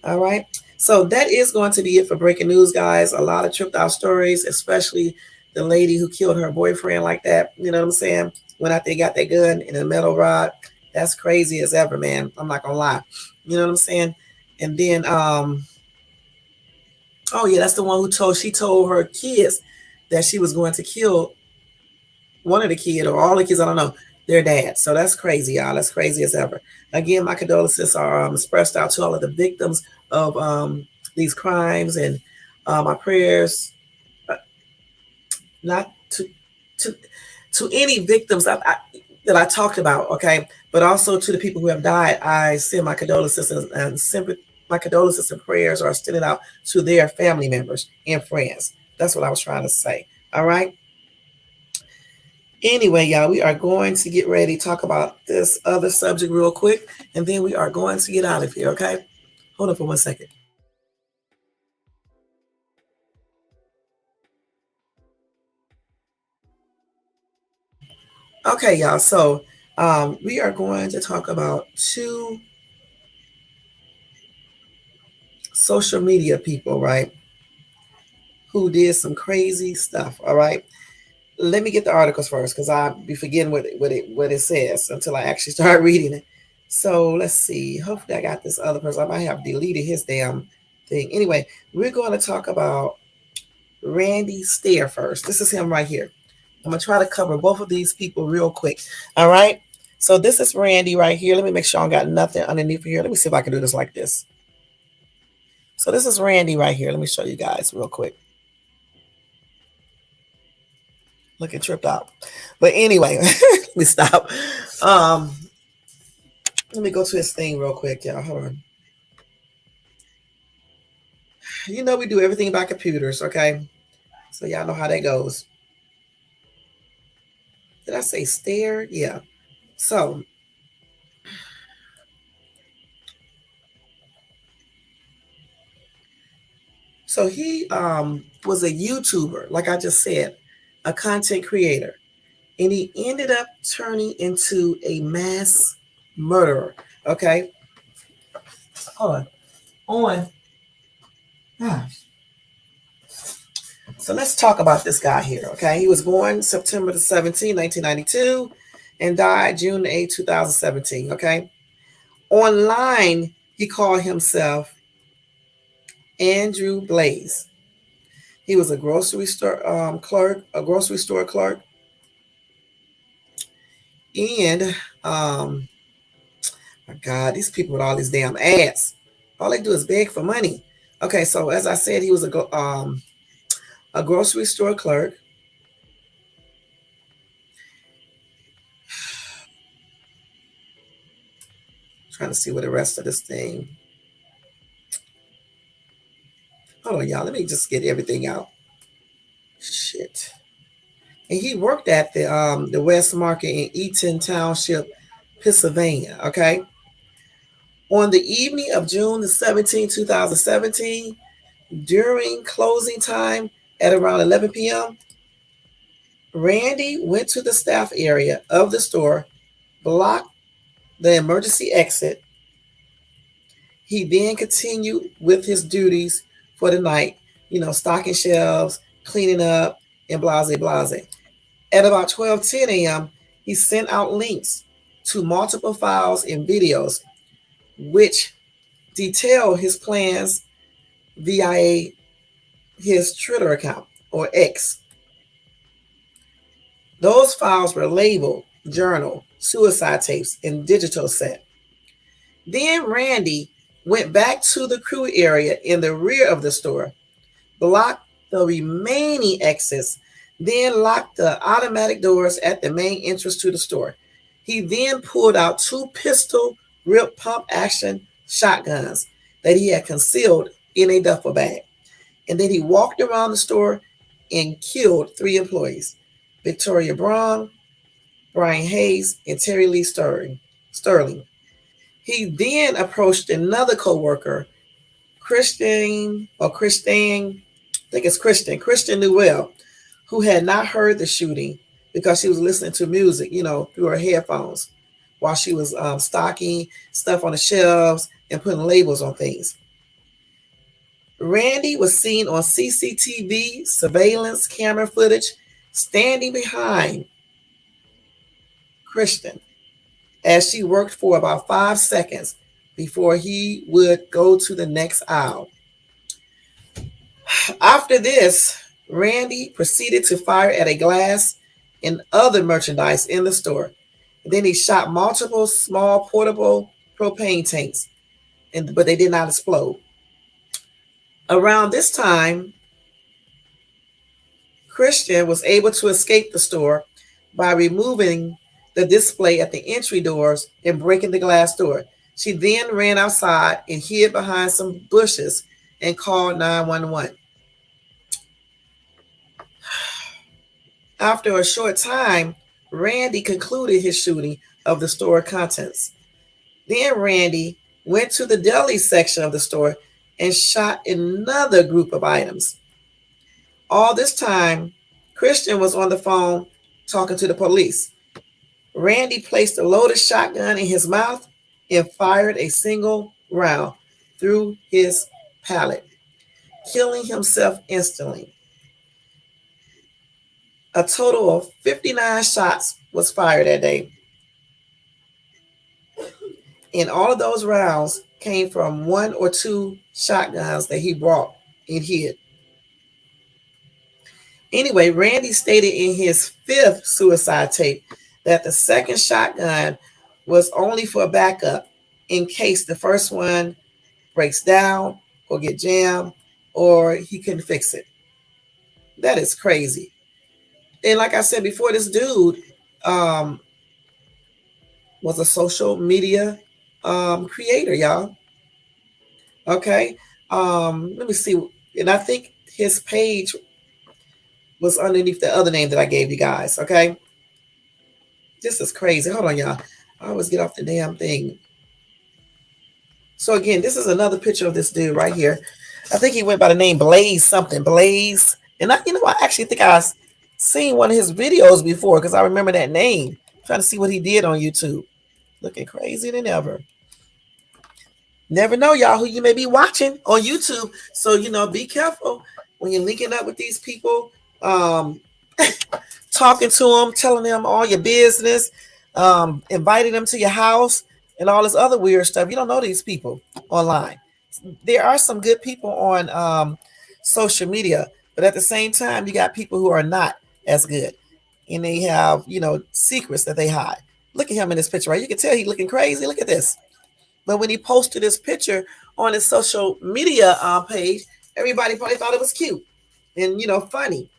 All right. So that is going to be it for breaking news, guys. A lot of tripped out stories, especially the lady who killed her boyfriend like that. You know what I'm saying? Went out there, got that gun and a metal rod. That's crazy as ever, man. I'm not gonna lie. You know what I'm saying? And then, oh yeah, that's the one who told her kids that she was going to kill one of the kids or all the kids, I don't know, their dad. So that's crazy, y'all. That's crazy as ever. Again, my condolences are expressed out to all of the victims of these crimes, and my prayers not to any victims that I talked about, okay, but also to the people who have died. I send my condolences and sympathy. My condolences and prayers are extended out to their family members and friends. That's what I was trying to say. All right. Anyway, y'all, we are going to get ready to talk about this other subject real quick, and then we are going to get out of here, okay? Hold on for 1 second. Okay, y'all, so we are going to talk about 2 social media people, right, who did some crazy stuff, all right? Let me get the articles first because I'll be forgetting what it says until I actually start reading it. So let's see. Hopefully I got this other person. I might have deleted his damn thing. Anyway, we're going to talk about Randy Stair first. This is him right here. I'm going to try to cover both of these people real quick. All right. So this is Randy right here. Let me make sure I got nothing underneath here. Let me see if I can do this like this. So this is Randy right here. Let me show you guys real quick. Looking tripped out. But anyway, let me stop. Let me go to his thing real quick, y'all. Hold on. We do everything by computers, okay? So y'all know how that goes. Did I say Stair? Yeah. So he was a YouTuber, like I just said, a content creator, and he ended up turning into a mass murderer. Okay, hold on. Gosh. So let's talk about this guy here. Okay, he was born September the 17th, 1992, and died June 8, 2017. Okay, online he called himself Andrew Blaze. He was a grocery store clerk, and my God, these people with all these damn ads, all they do is beg for money. Okay, so as I said, he was a grocery store clerk. Trying to see what the rest of this thing. Hold on, y'all. Let me just get everything out. Shit. And he worked at the West Market in Eaton Township, Pennsylvania. Okay. On the evening of June the 17th, 2017, during closing time at around 11 p.m., Randy went to the staff area of the store, blocked the emergency exit. He then continued with his duties for the night, stocking shelves, cleaning up, and blase blase. At about 12:10 a.m., he sent out links to multiple files and videos, which detail his plans via his Twitter account, or X. Those files were labeled journal, suicide tapes, and digital set. Then Randy went back to the crew area in the rear of the store, blocked the remaining exits, then locked the automatic doors at the main entrance to the store. He then pulled out 2 pistol grip pump action shotguns that he had concealed in a duffel bag. And then he walked around the store and killed 3 employees: Victoria Braun, Brian Hayes, and Terry Lee Sterling. He then approached another co-worker, Christian Newell, who had not heard the shooting because she was listening to music, through her headphones while she was stocking stuff on the shelves and putting labels on things. Randy was seen on CCTV surveillance camera footage standing behind Christian as she worked for about 5 seconds before he would go to the next aisle. After this, Randy proceeded to fire at a glass and other merchandise in the store. Then he shot multiple small portable propane tanks, but they did not explode. Around this time, Christian was able to escape the store by removing the display at the entry doors and breaking the glass door. She then ran outside and hid behind some bushes and called 911. After a short time, Randy concluded his shooting of the store contents. Then Randy went to the deli section of the store and shot another group of items. All this time, Christian was on the phone talking to the police. Randy placed a loaded shotgun in his mouth and fired a single round through his palate, killing himself instantly. A total of 59 shots was fired that day. And all of those rounds came from 1 or 2 shotguns that he brought and hid. Anyway, Randy stated in his 5th suicide tape that the second shotgun was only for backup in case the first one breaks down or get jammed or he couldn't fix it. That is crazy. And like I said before, this dude was a social media creator, y'all. Okay. Let me see. And I think his page was underneath the other name that I gave you guys. Okay. This is crazy. Hold on, y'all. I always get off the damn thing. So again, this is another picture of this dude right here. I think he went by the name Blaze something. Blaze. And I actually think I've seen one of his videos before because I remember that name. I'm trying to see what he did on YouTube. Looking crazier than ever. Never know, y'all, who you may be watching on YouTube. So, be careful when you're linking up with these people, talking to them, telling them all your business, inviting them to your house, and all this other weird stuff. You don't know these people online. There are some good people on social media, but at the same time, you got people who are not as good, and they have, secrets that they hide. Look at him in this picture, right? You can tell he's looking crazy. Look at this. But when he posted this picture on his social media page, everybody probably thought it was cute and, funny.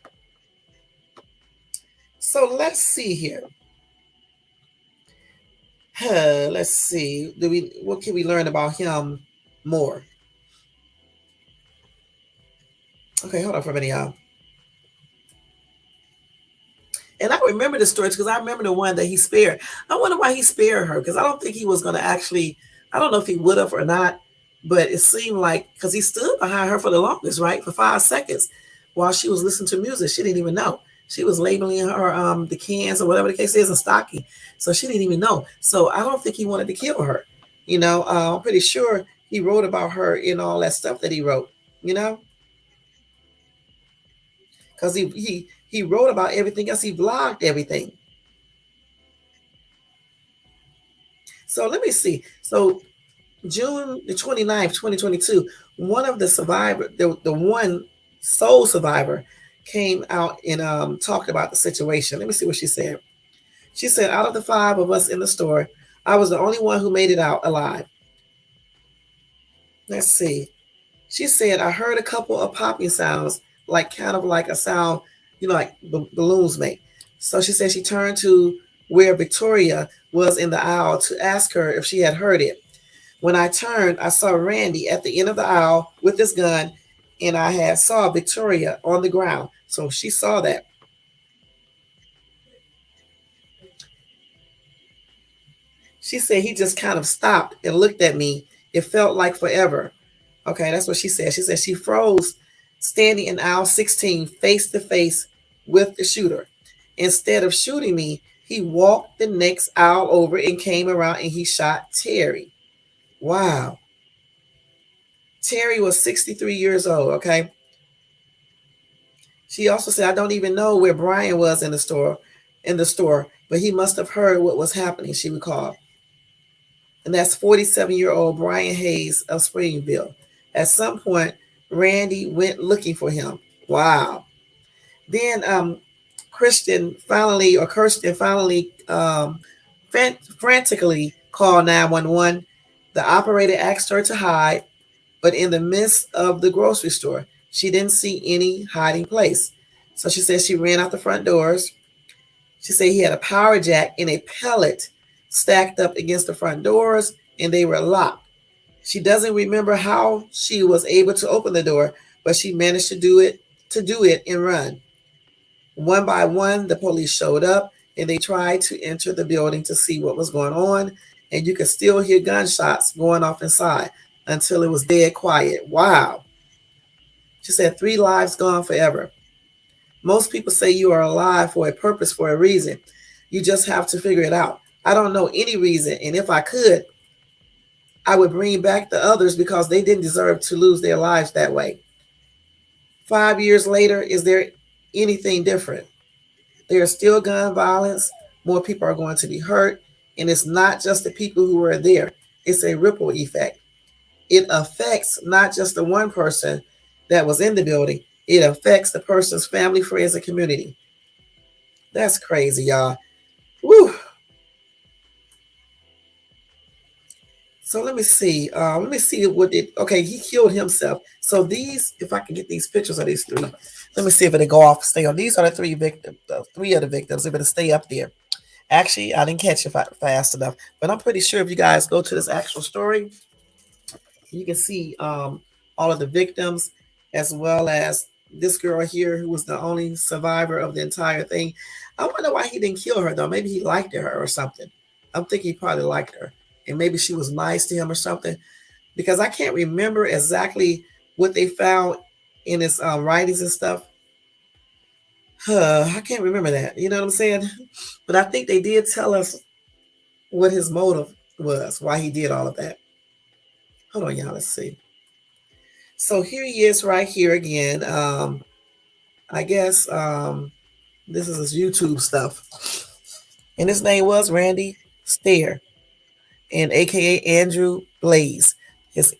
So let's see here. Let's see. What can we learn about him more? Okay, hold on for a minute, y'all. And I remember the story because I remember the one that he spared. I wonder why he spared her, because I don't think he was going to actually, I don't know if he would have or not, but it seemed like, because he stood behind her for the longest, right? For 5 seconds while she was listening to music. She didn't even know. She was labeling her the cans or whatever the case is and stocking. So she didn't even know. So I don't think he wanted to kill her. I'm pretty sure he wrote about her in all that stuff that he wrote, because he wrote about everything else. He vlogged everything. So let me see. So June the 29th, 2022, one of the survivor, the one sole survivor, came out and talked about the situation. Let me see what she said. She said, out of the 5 of us in the store, I was the only one who made it out alive. Let's see. She said, I heard a couple of popping sounds, kind of like a sound, like balloons make. So she said she turned to where Victoria was in the aisle to ask her if she had heard it. When I turned, I saw Randy at the end of the aisle with his gun, and I saw Victoria on the ground. So she saw that. She said he just kind of stopped and looked at me. It felt like forever. Okay, that's what she said. She said she froze standing in aisle 16 face to face with the shooter. Instead of shooting me, he walked the next aisle over and came around and he shot Terry. Wow. Terry was 63 years old, okay? She also said, I don't even know where Brian was in the store, but he must have heard what was happening, she recalled. And that's 47-year-old Brian Hayes of Springville. At some point, Randy went looking for him. Wow. Then Kirsten finally frantically called 911. The operator asked her to hide, but in the midst of the grocery store, she didn't see any hiding place. So she said she ran out the front doors. She said he had a power jack and a pellet stacked up against the front doors, and they were locked. She doesn't remember how she was able to open the door, but she managed to do it and run. One by one, the police showed up, and they tried to enter the building to see what was going on, and you could still hear gunshots going off inside until it was dead quiet. Wow. She said 3 lives gone forever. Most people say you are alive for a purpose, for a reason. You just have to figure it out. I don't know any reason, and if I could, I would bring back the others because they didn't deserve to lose their lives that way. 5 years later, is there anything different? There's still gun violence. More people are going to be hurt, and it's not just the people who were there. It's a ripple effect. It affects not just the one person that was in the building. It affects the person's family, friends, and community. That's crazy, y'all. Woo. So let me see. Okay, he killed himself. So these, if I can get these pictures of these 3, let me see if it'll go off. Stay on. These are the 3 victims. 3 of the victims. If it'll stay up there. Actually, I didn't catch it fast enough, but I'm pretty sure if you guys go to this actual story, you can see all of the victims as well as this girl here who was the only survivor of the entire thing. I wonder why he didn't kill her though. Maybe he liked her or something. I'm thinking he probably liked her, and maybe she was nice to him or something. Because I can't remember exactly what they found in his writings and stuff. I can't remember that. You know what I'm saying? But I think they did tell us what his motive was, why he did all of that. Hold on, y'all. Let's see. So here he is right here again. I guess this is his YouTube stuff. And his name was Randy Stair, and aka Andrew Blaze. His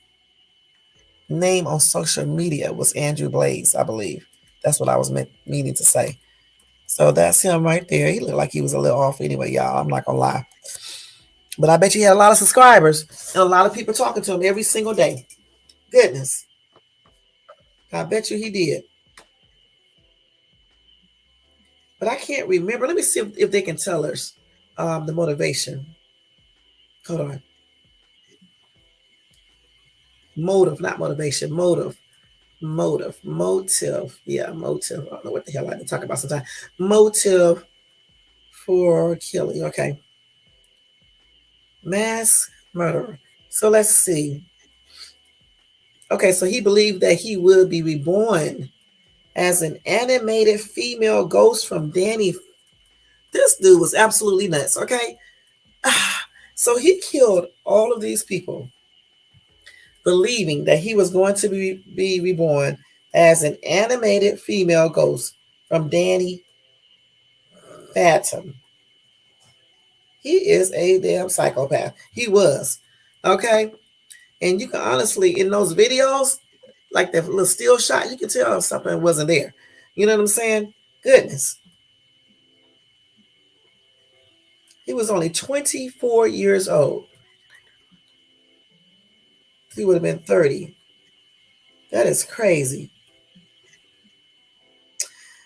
name on social media was Andrew Blaze, I believe. That's what I was meaning to say. So that's him right there. He looked like he was a little off anyway, y'all. I'm not gonna lie. But I bet you he had a lot of subscribers and a lot of people talking to him every single day. Goodness. I bet you he did. But I can't remember. Let me see if they can tell us the motivation. Hold on. Motive, not motivation. Motive. Yeah, motive. I don't know what the hell I like to talk about sometimes. Motive for killing. Okay. Mass murderer. So let's see. Okay, so he believed that he would be reborn as an animated female ghost from Danny. This dude was absolutely nuts, okay? So he killed all of these people, believing that he was going to be reborn as an animated female ghost from Danny Phantom. He is a damn psychopath. He was, okay? And you can honestly, in those videos, like that little still shot, you can tell something wasn't there. You know what I'm saying? Goodness. He was only 24 years old. He would have been 30. That is crazy.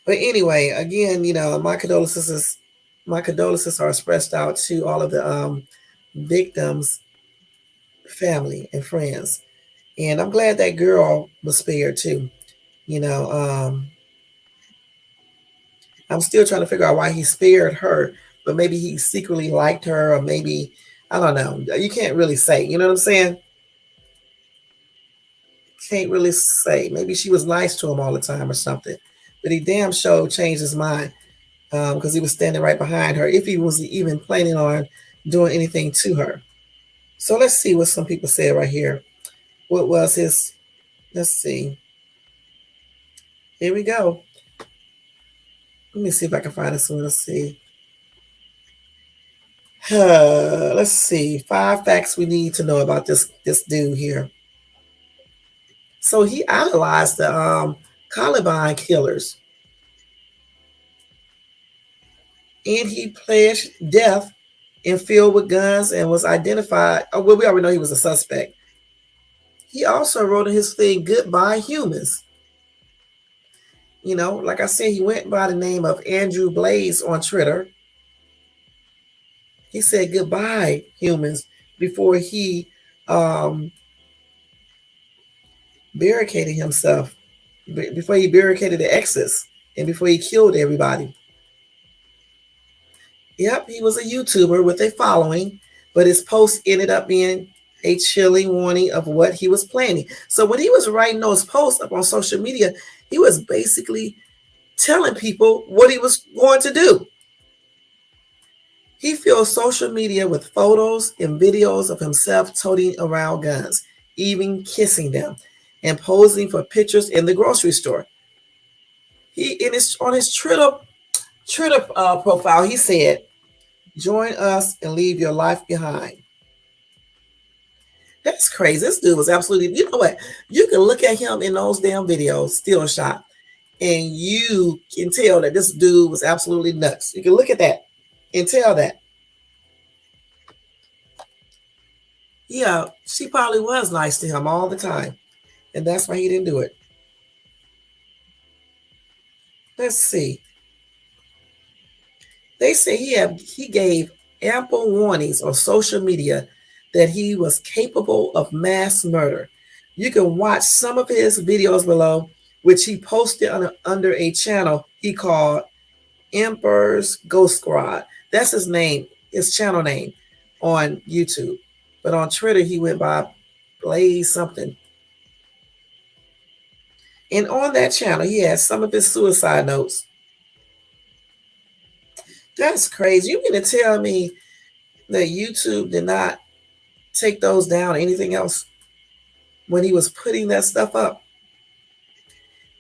But anyway, again, you know, my condolences are expressed out to all of the victims' family and friends. And I'm glad that girl was spared too. You know, I'm still trying to figure out why he spared her, but maybe he secretly liked her, or maybe, I don't know. You can't really say, you know what I'm saying? Can't really say. Maybe she was nice to him all the time or something. But he damn sure changed his mind because he was standing right behind her, if he was even planning on doing anything to her. So let's see what some people said right here. What was his, let's see. Here we go. Let me see if I can find this one. Let's see. Let's see. 5 facts we need to know about this dude here. So he idolized the Columbine killers. And he pledged death and filled with guns and was identified. Oh, well, we already know he was a suspect. He also wrote in his thing, "Goodbye, humans." You know, like I said, he went by the name of Andrew Blaze on Twitter. He said, "Goodbye, humans," before he barricaded himself, before he barricaded the exits, and before he killed everybody. Yep, he was a YouTuber with a following, but his post ended up being a chilling warning of what he was planning. So when he was writing those posts up on social media, he was basically telling people what he was going to do. He fills social media with photos and videos of himself toting around guns, even kissing them, and posing for pictures in the grocery store. On his Twitter profile, he said, "Join us and leave your life behind." That's crazy. This dude was absolutely, you know what? You can look at him in those damn videos, still shot, and you can tell that this dude was absolutely nuts. You can look at that and tell that. Yeah, she probably was nice to him all the time, and that's why he didn't do it. Let's see. They say he gave ample warnings on social media that he was capable of mass murder. You can watch some of his videos below which he posted under a channel he called Emperor's Ghost Squad. That's his name, his channel name on YouTube. But on Twitter, he went by Blaze something. And on that channel, he has some of his suicide notes. That's crazy. You mean to tell me that YouTube did not take those down or anything else when he was putting that stuff up?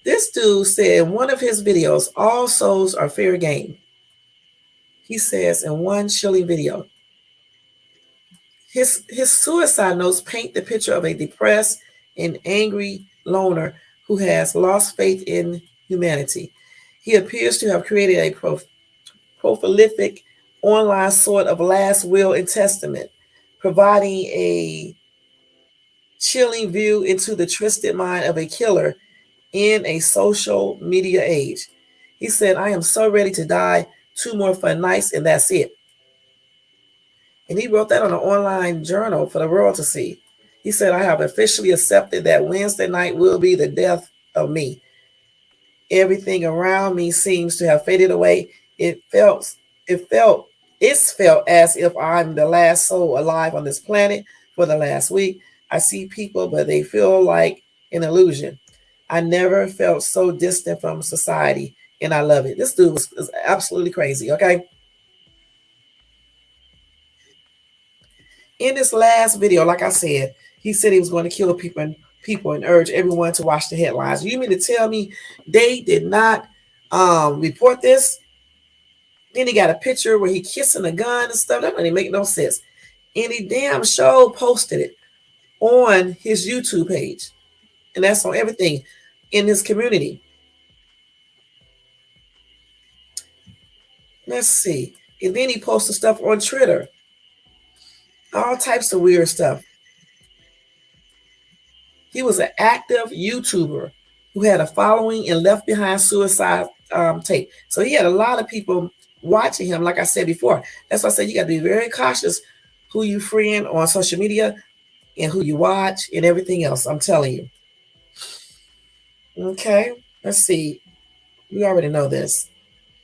This dude said in one of his videos, all souls are fair game. He says in one chilling video, his suicide notes paint the picture of a depressed and angry loner who has lost faith in humanity. He appears to have created a prolific online sort of last will and testament, providing a chilling view into the twisted mind of a killer in a social media age. He said, I am so ready to die, 2 more fun nights, and that's it. And he wrote that on an online journal for the world to see. He said, I have officially accepted that Wednesday night will be the death of me. Everything around me seems to have faded away. It's felt as if I'm the last soul alive on this planet for the last week. I see people, but they feel like an illusion. I never felt so distant from society, and I love it. This dude was absolutely crazy, okay? In this last video, like I said, he said he was going to kill people and urge everyone to watch the headlines. You mean to tell me they did not report this? Then he got a picture where he kissing a gun and stuff. That doesn't make no sense. And he damn sure posted it on his YouTube page. And that's on everything in his community. Let's see. And then he posted stuff on Twitter. All types of weird stuff. He was an active YouTuber who had a following and left behind suicide tape. So he had a lot of people watching him, like I said before. That's why I said you got to be very cautious who you friend on social media and who you watch and everything else. I'm telling you. Okay, let's see. We already know this.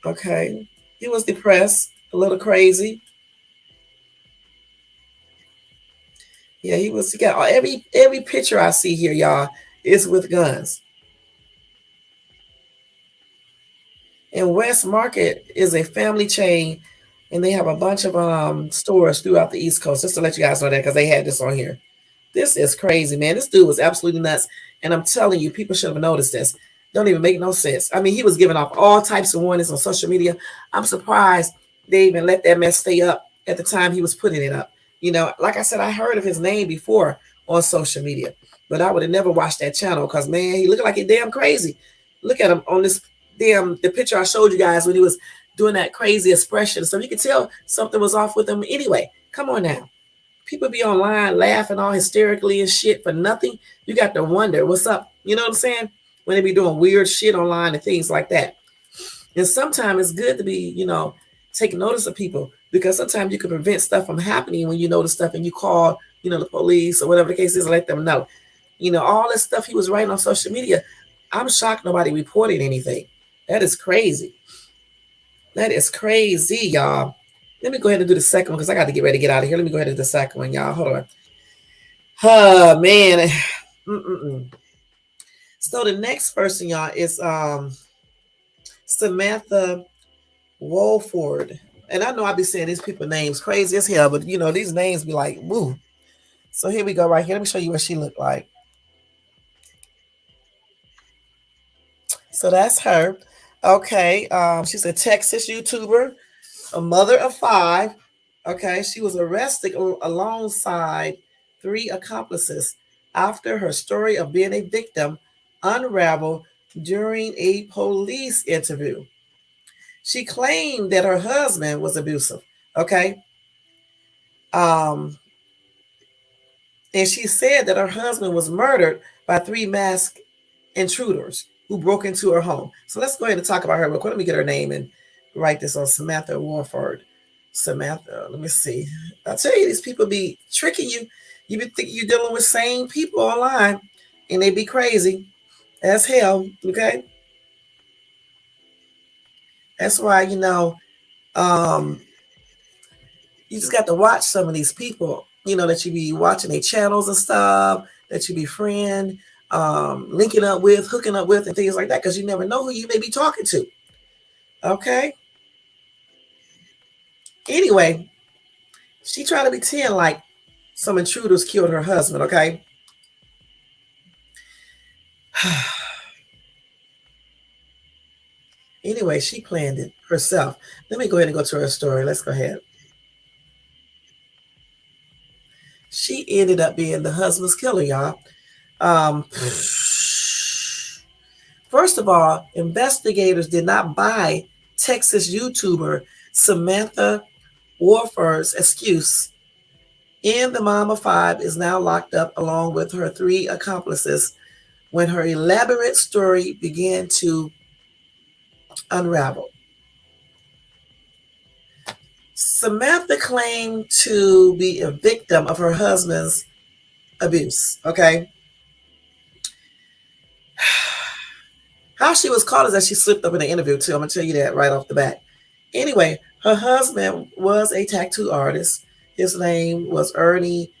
Okay, he was depressed, a little crazy. Yeah, he got every picture I see here, y'all, is with guns. And West Market is a family chain, and they have a bunch of stores throughout the East Coast, just to let you guys know that, because they had this on here. This is crazy, man. This dude was absolutely nuts. And I'm telling you, people should have noticed this. Don't even make no sense. I mean, he was giving off all types of warnings on social media. I'm surprised they even let that mess stay up at the time he was putting it up. You know, like I said, I heard of his name before on social media, but I would have never watched that channel because, man, he looked like a damn crazy. Look at him on this the picture I showed you guys when he was doing that crazy expression. So you could tell something was off with him anyway. Come on now. People be online laughing all hysterically and shit for nothing. You got to wonder what's up. You know what I'm saying? When they be doing weird shit online and things like that. And sometimes it's good to be, you know, taking notice of people, because sometimes you can prevent stuff from happening when you notice stuff and you call, you know, the police or whatever the case is, let them know. You know, all this stuff he was writing on social media, I'm shocked nobody reported anything. That is crazy. That is crazy, y'all. Let me go ahead and do the second one because I got to get ready to get out of here. Let me go ahead and do the second one, y'all. Hold on. Oh, man. So the next person, y'all, is Samantha Woolford. And I know I be saying these people names crazy as hell, but, you know, these names be like, woo. So here we go right here. Let me show you what she looked like. So that's her. Okay. She's a Texas YouTuber, a mother of 5. Okay. She was arrested alongside 3 accomplices after her story of being a victim unraveled during a police interview. She claimed that her husband was abusive. Okay. And she said that her husband was murdered by 3 masked intruders who broke into her home. So let's go ahead and talk about her real quick. Let me get her name and write this on. Samantha Woolford. Samantha, let me see. I'll tell you, these people be tricking you. You be thinking you're dealing with sane people online, and they be crazy. as hell. Okay, that's why you just got to watch some of these people. That you be watching their channels and stuff. That you be linking up with, hooking up with, and things like that, because you never know who you may be talking to. Okay. Anyway, she tried to pretend like some intruders killed her husband. Okay. Anyway, she planned it herself. Let me go ahead and go to her story. Let's go ahead. She ended up being the husband's killer, y'all. First of all, investigators did not buy Texas YouTuber Samantha Warford's excuse. And the mom of 5 is now locked up along with her 3 accomplices when her elaborate story began to unravel. Samantha claimed to be a victim of her husband's abuse. Okay. How she was caught is that she slipped up in the interview too. I'm going to tell you that right off the bat. Anyway, her husband was a tattoo artist. His name was Ernie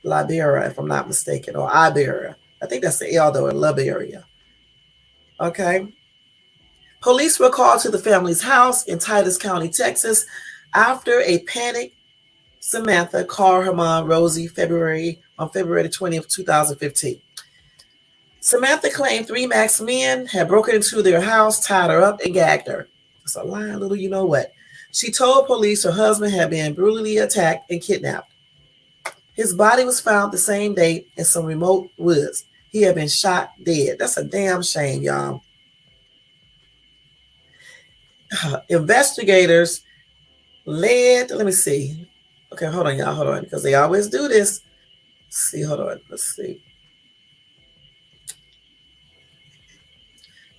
Liberia, if I'm not mistaken, or Iberia. I think that's the L though, in Liberia. Okay. Police were called to the family's house in Titus County, Texas, after a panicked Samantha called her mom, Rosie, on February 20th, 2015. Samantha claimed 3 masked men had broken into their house, tied her up, and gagged her. That's a lying little you know what. She told police her husband had been brutally attacked and kidnapped. His body was found the same day in some remote woods. He had been shot dead. That's a damn shame, y'all. Investigators let me see. Okay, hold on, y'all. Hold on, because they always do this. Hold on. Let's see.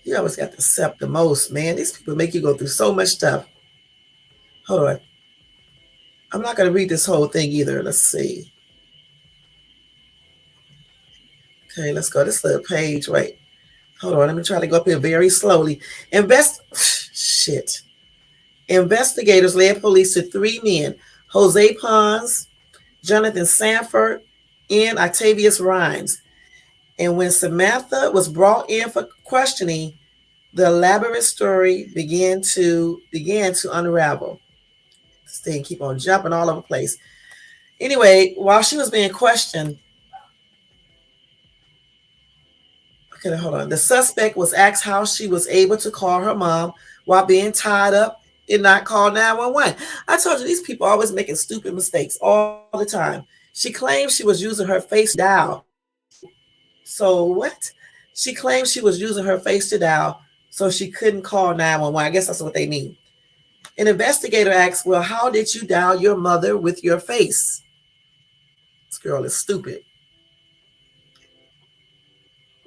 You always got to accept the most, man. These people make you go through so much stuff. Hold on. I'm not going to read this whole thing either. Let's see. Okay, let's go. This little page. Wait. Hold on. Let me try to go up here very slowly. Investigators led police to 3 men, Jose Pons, Jonathan Sanford, and Octavius Rhymes. And when Samantha was brought in for questioning, the elaborate story began to unravel. This thing keep on jumping all over the place. Anyway, while she was being questioned, okay, hold on. The suspect was asked how she was able to call her mom while being tied up and not call 911. I told you, these people are always making stupid mistakes all the time. She claimed she was using her face dial. So what? She claimed she was using her face to dial, so she couldn't call 911. I guess that's what they mean. An investigator asked, well, how did you dial your mother with your face? This girl is stupid.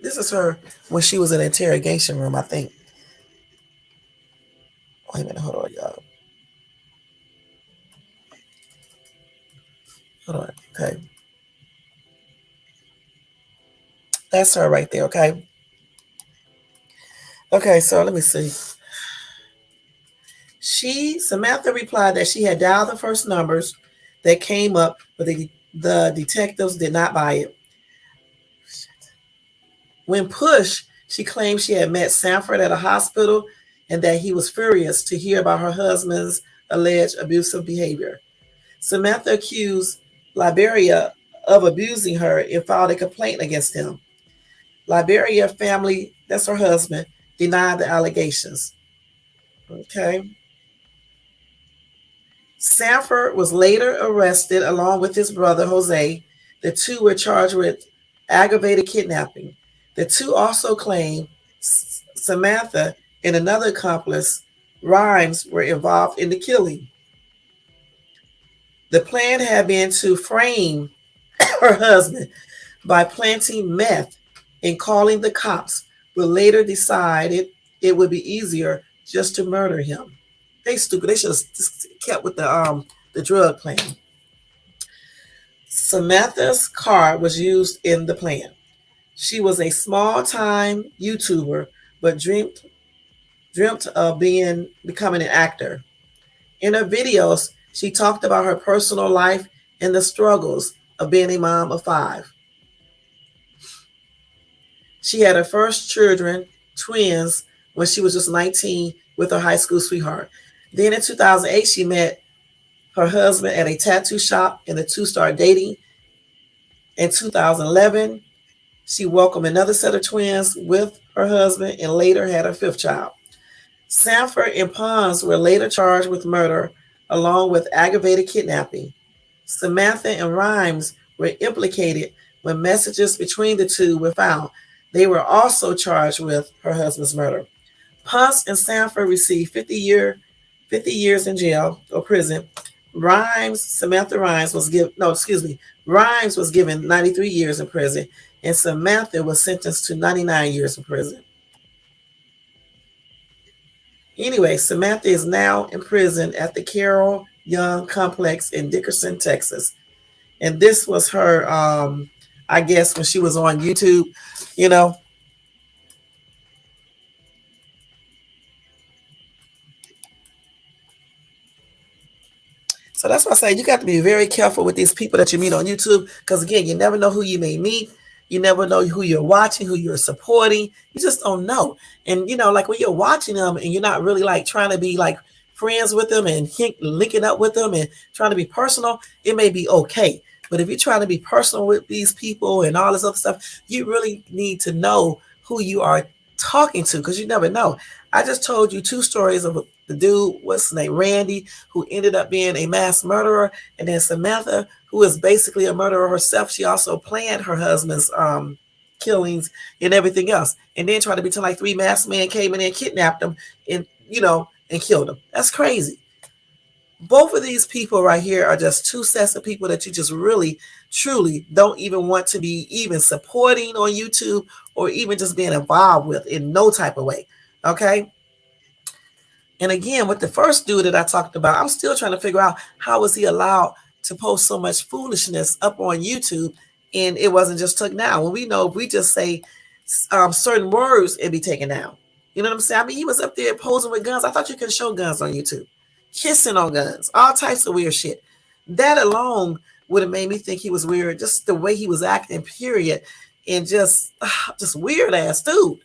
This is her when she was in the interrogation room, I think. Wait a minute, hold on, y'all. Hold on, okay. That's her right there, okay? Okay, so let me see. Samantha replied that she had dialed the first numbers that came up, but the detectives did not buy it. When pushed, she claimed she had met Sanford at a hospital and that he was furious to hear about her husband's alleged abusive behavior. Samantha accused Liberia of abusing her and filed a complaint against him. Liberia family, that's her husband, denied the allegations. Okay. Sanford was later arrested along with his brother, Jose. The 2 were charged with aggravated kidnapping. The 2 also claimed Samantha and another accomplice, Rhymes, were involved in the killing. The plan had been to frame her husband by planting meth and calling the cops, but later decided it would be easier just to murder him. They stupid. They should have just kept with the drug plan. Samantha's car was used in the plan. She was a small-time YouTuber, but dreamt of becoming an actor. In her videos, she talked about her personal life and the struggles of being a mom of 5. She had her first children, twins, when she was just 19 with her high school sweetheart. Then in 2008, she met her husband at a tattoo shop and the two started dating. In 2011, she welcomed another set of twins with her husband and later had her 5th child. Sanford and Pons were later charged with murder along with aggravated kidnapping. Samantha and Rhimes were implicated when messages between the two were found. They were also charged with her husband's murder. Pons and Sanford received 50 years in jail or prison. Samantha Rhimes was given 93 years in prison, and Samantha was sentenced to 99 years in prison. Anyway, Samantha is now in prison at the Carroll Young Complex in Dickerson, Texas. And this was her, I guess, when she was on YouTube, you know. So that's why I say you got to be very careful with these people that you meet on YouTube, because again, you never know who you may meet. You never know who you're watching, who you're supporting. You just don't know. And, you know, like when you're watching them and you're not really like trying to be like friends with them and linking up with them and trying to be personal, it may be okay. But if you're trying to be personal with these people and all this other stuff, you really need to know who you are talking to, because you never know. I just told you 2 stories of the dude, what's his name, Randy, who ended up being a mass murderer, and then Samantha, who is basically a murderer herself. She also planned her husband's killings and everything else, and then tried to pretend like 3 masked men came in and kidnapped them and, you know, and killed them. That's crazy. Both of these people right here are just 2 sets of people that you just really, truly don't even want to be even supporting on YouTube or even just being involved with in no type of way. Okay. And again, with the first dude that I talked about, I'm still trying to figure out how was he allowed to post so much foolishness up on YouTube, and it wasn't just took down. When we know if we just say certain words, it'd be taken down. You know what I'm saying? I mean, he was up there posing with guns. I thought you could show guns on YouTube, kissing on guns, all types of weird shit. That alone would have made me think he was weird, just the way he was acting, period, and just weird ass dude.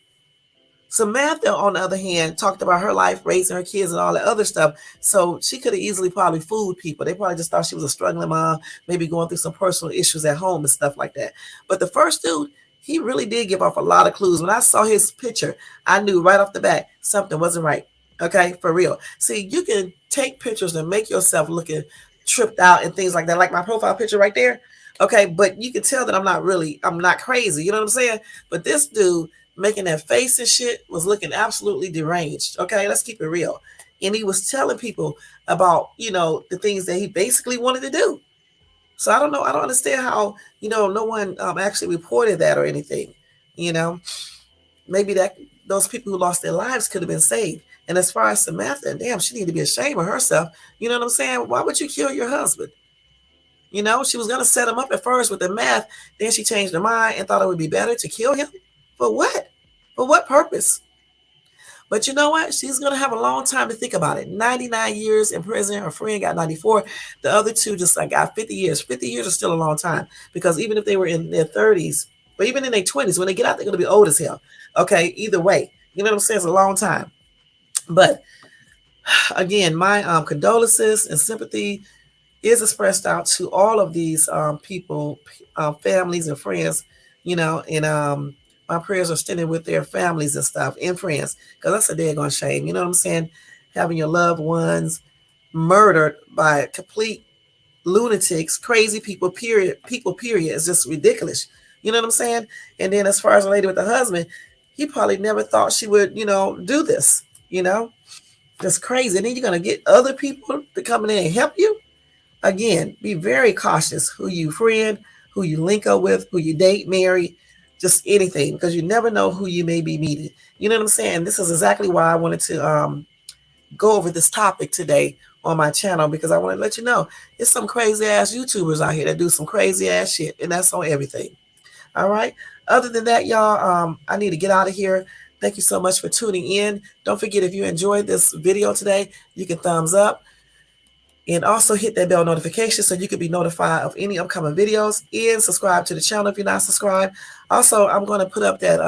Samantha, on the other hand, talked about her life, raising her kids and all that other stuff. So she could have easily probably fooled people. They probably just thought she was a struggling mom, maybe going through some personal issues at home and stuff like that. But the first dude, he really did give off a lot of clues. When I saw his picture, I knew right off the bat something wasn't right. Okay, for real. See, you can take pictures and make yourself looking tripped out and things like that, like my profile picture right there. Okay, but you can tell that I'm not crazy. You know what I'm saying? But this dude, making that face and shit, was looking absolutely deranged. Okay, let's keep it real. And he was telling people about, you know, the things that he basically wanted to do. So I don't know. I don't understand how, you know, no one actually reported that or anything. You know, maybe that those people who lost their lives could have been saved. And as far as Samantha, damn, she needed to be ashamed of herself. You know what I'm saying? Why would you kill your husband? You know, she was going to set him up at first with the meth. Then she changed her mind and thought it would be better to kill him. For what? For what purpose? But you know what? She's going to have a long time to think about it. 99 years in prison. Her friend got 94. The other two just like got 50 years. 50 years is still a long time, because even if they were in their 30s, or even in their 20s, when they get out, they're going to be old as hell. Okay, either way. You know what I'm saying? It's a long time. But again, my condolences and sympathy is expressed out to all of these people, families and friends, you know, and my prayers are standing with their families and stuff and friends, because that's a daggone shame. You know what I'm saying? Having your loved ones murdered by complete lunatics, crazy people, period. It's just ridiculous. You know what I'm saying? And then as far as the lady with the husband, he probably never thought she would, you know, do this, you know, just crazy. And then you're going to get other people to come in and help you. Again, be very cautious who you friend, who you link up with, who you date, marry, just anything, because you never know who you may be meeting. You know what I'm saying? This is exactly why I wanted to go over this topic today on my channel, because I want to let you know it's some crazy ass YouTubers out here that do some crazy ass shit, and that's on everything. All right. Other than that, y'all, I need to get out of here. Thank you so much for tuning in. Don't forget, if you enjoyed this video today, you can thumbs up. And also hit that bell notification so you can be notified of any upcoming videos, and subscribe to the channel if you're not subscribed. Also, I'm going to put up that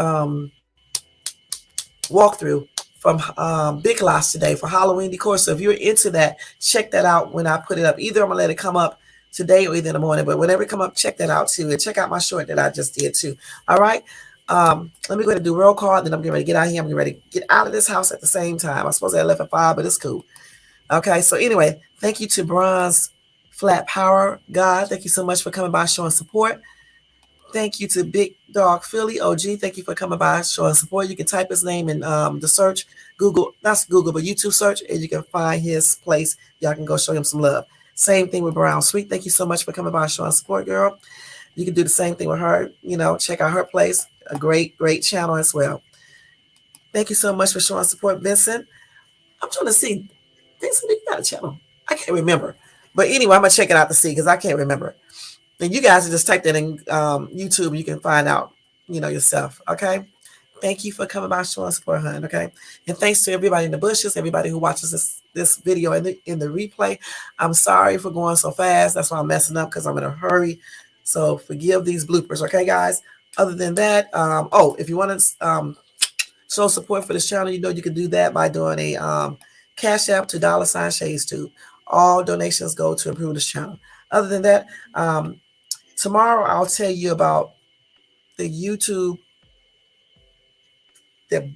walkthrough from Big Lots today for Halloween decor. So if you're into that, check that out when I put it up. Either I'm going to let it come up today or either in the morning, but whenever it come up, check that out too. And check out my short that I just did too. All right. Let me go ahead and do roll call. Then I'm getting ready to get out here. I'm getting ready to get out of this house at the same time. I'm supposed to have left at 5, but it's cool. Okay, so anyway, thank you to Bronze Flat Power God. Thank you so much for coming by, showing support. Thank you to Big Dog Philly OG. Thank you for coming by, showing support. You can type his name in the search, Google, not Google, but YouTube search, and you can find his place. Y'all can go show him some love. Same thing with Brown Sweet. Thank you so much for coming by, showing support, girl. You can do the same thing with her. You know, check out her place. A great, great channel as well. Thank you so much for showing support, Vincent. I'm trying to see. Vincent, you got a channel? I can't remember. But anyway, I'm going to check it out to see because I can't remember. And you guys can just type that in YouTube. You can find out, you know, yourself. Okay. Thank you for coming by, showing support, hon. Okay. And thanks to everybody in the bushes, everybody who watches this video in the replay. I'm sorry for going so fast. That's why I'm messing up, because I'm in a hurry. So forgive these bloopers. Okay, guys. Other than that, if you want to show support for this channel, you know you can do that by doing a Cash App to $ShadeStube. All donations go to improve this channel. Other than that, tomorrow I'll tell you about the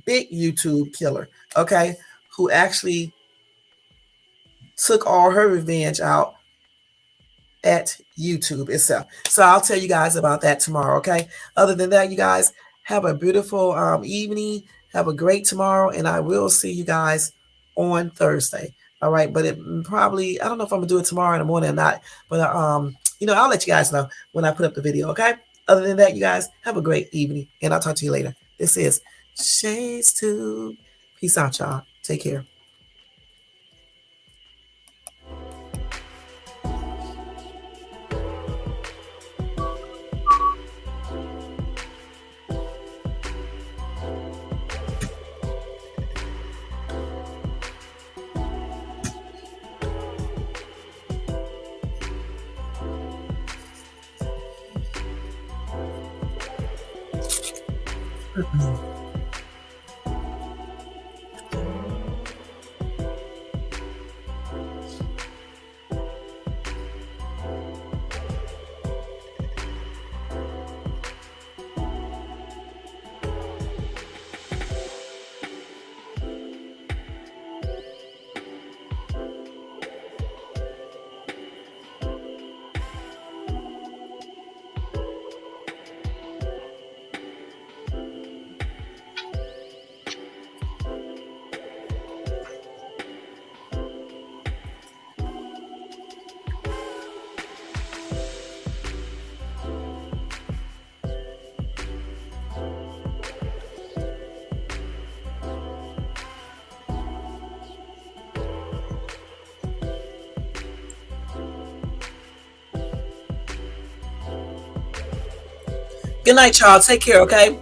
big YouTube killer, okay, who actually took all her revenge out at YouTube itself. So I'll tell you guys about that tomorrow, okay? Other than that, you guys have a beautiful evening. Have a great tomorrow, and I will see you guys on Thursday. All right, but it probably, I don't know if I'm gonna do it tomorrow in the morning or not, but you know, I'll let you guys know when I put up the video. Okay, other than that, you guys have a great evening, and I'll talk to you later. This is ShadeStube. Peace out, y'all. Take care. Good night, y'all. Take care, okay?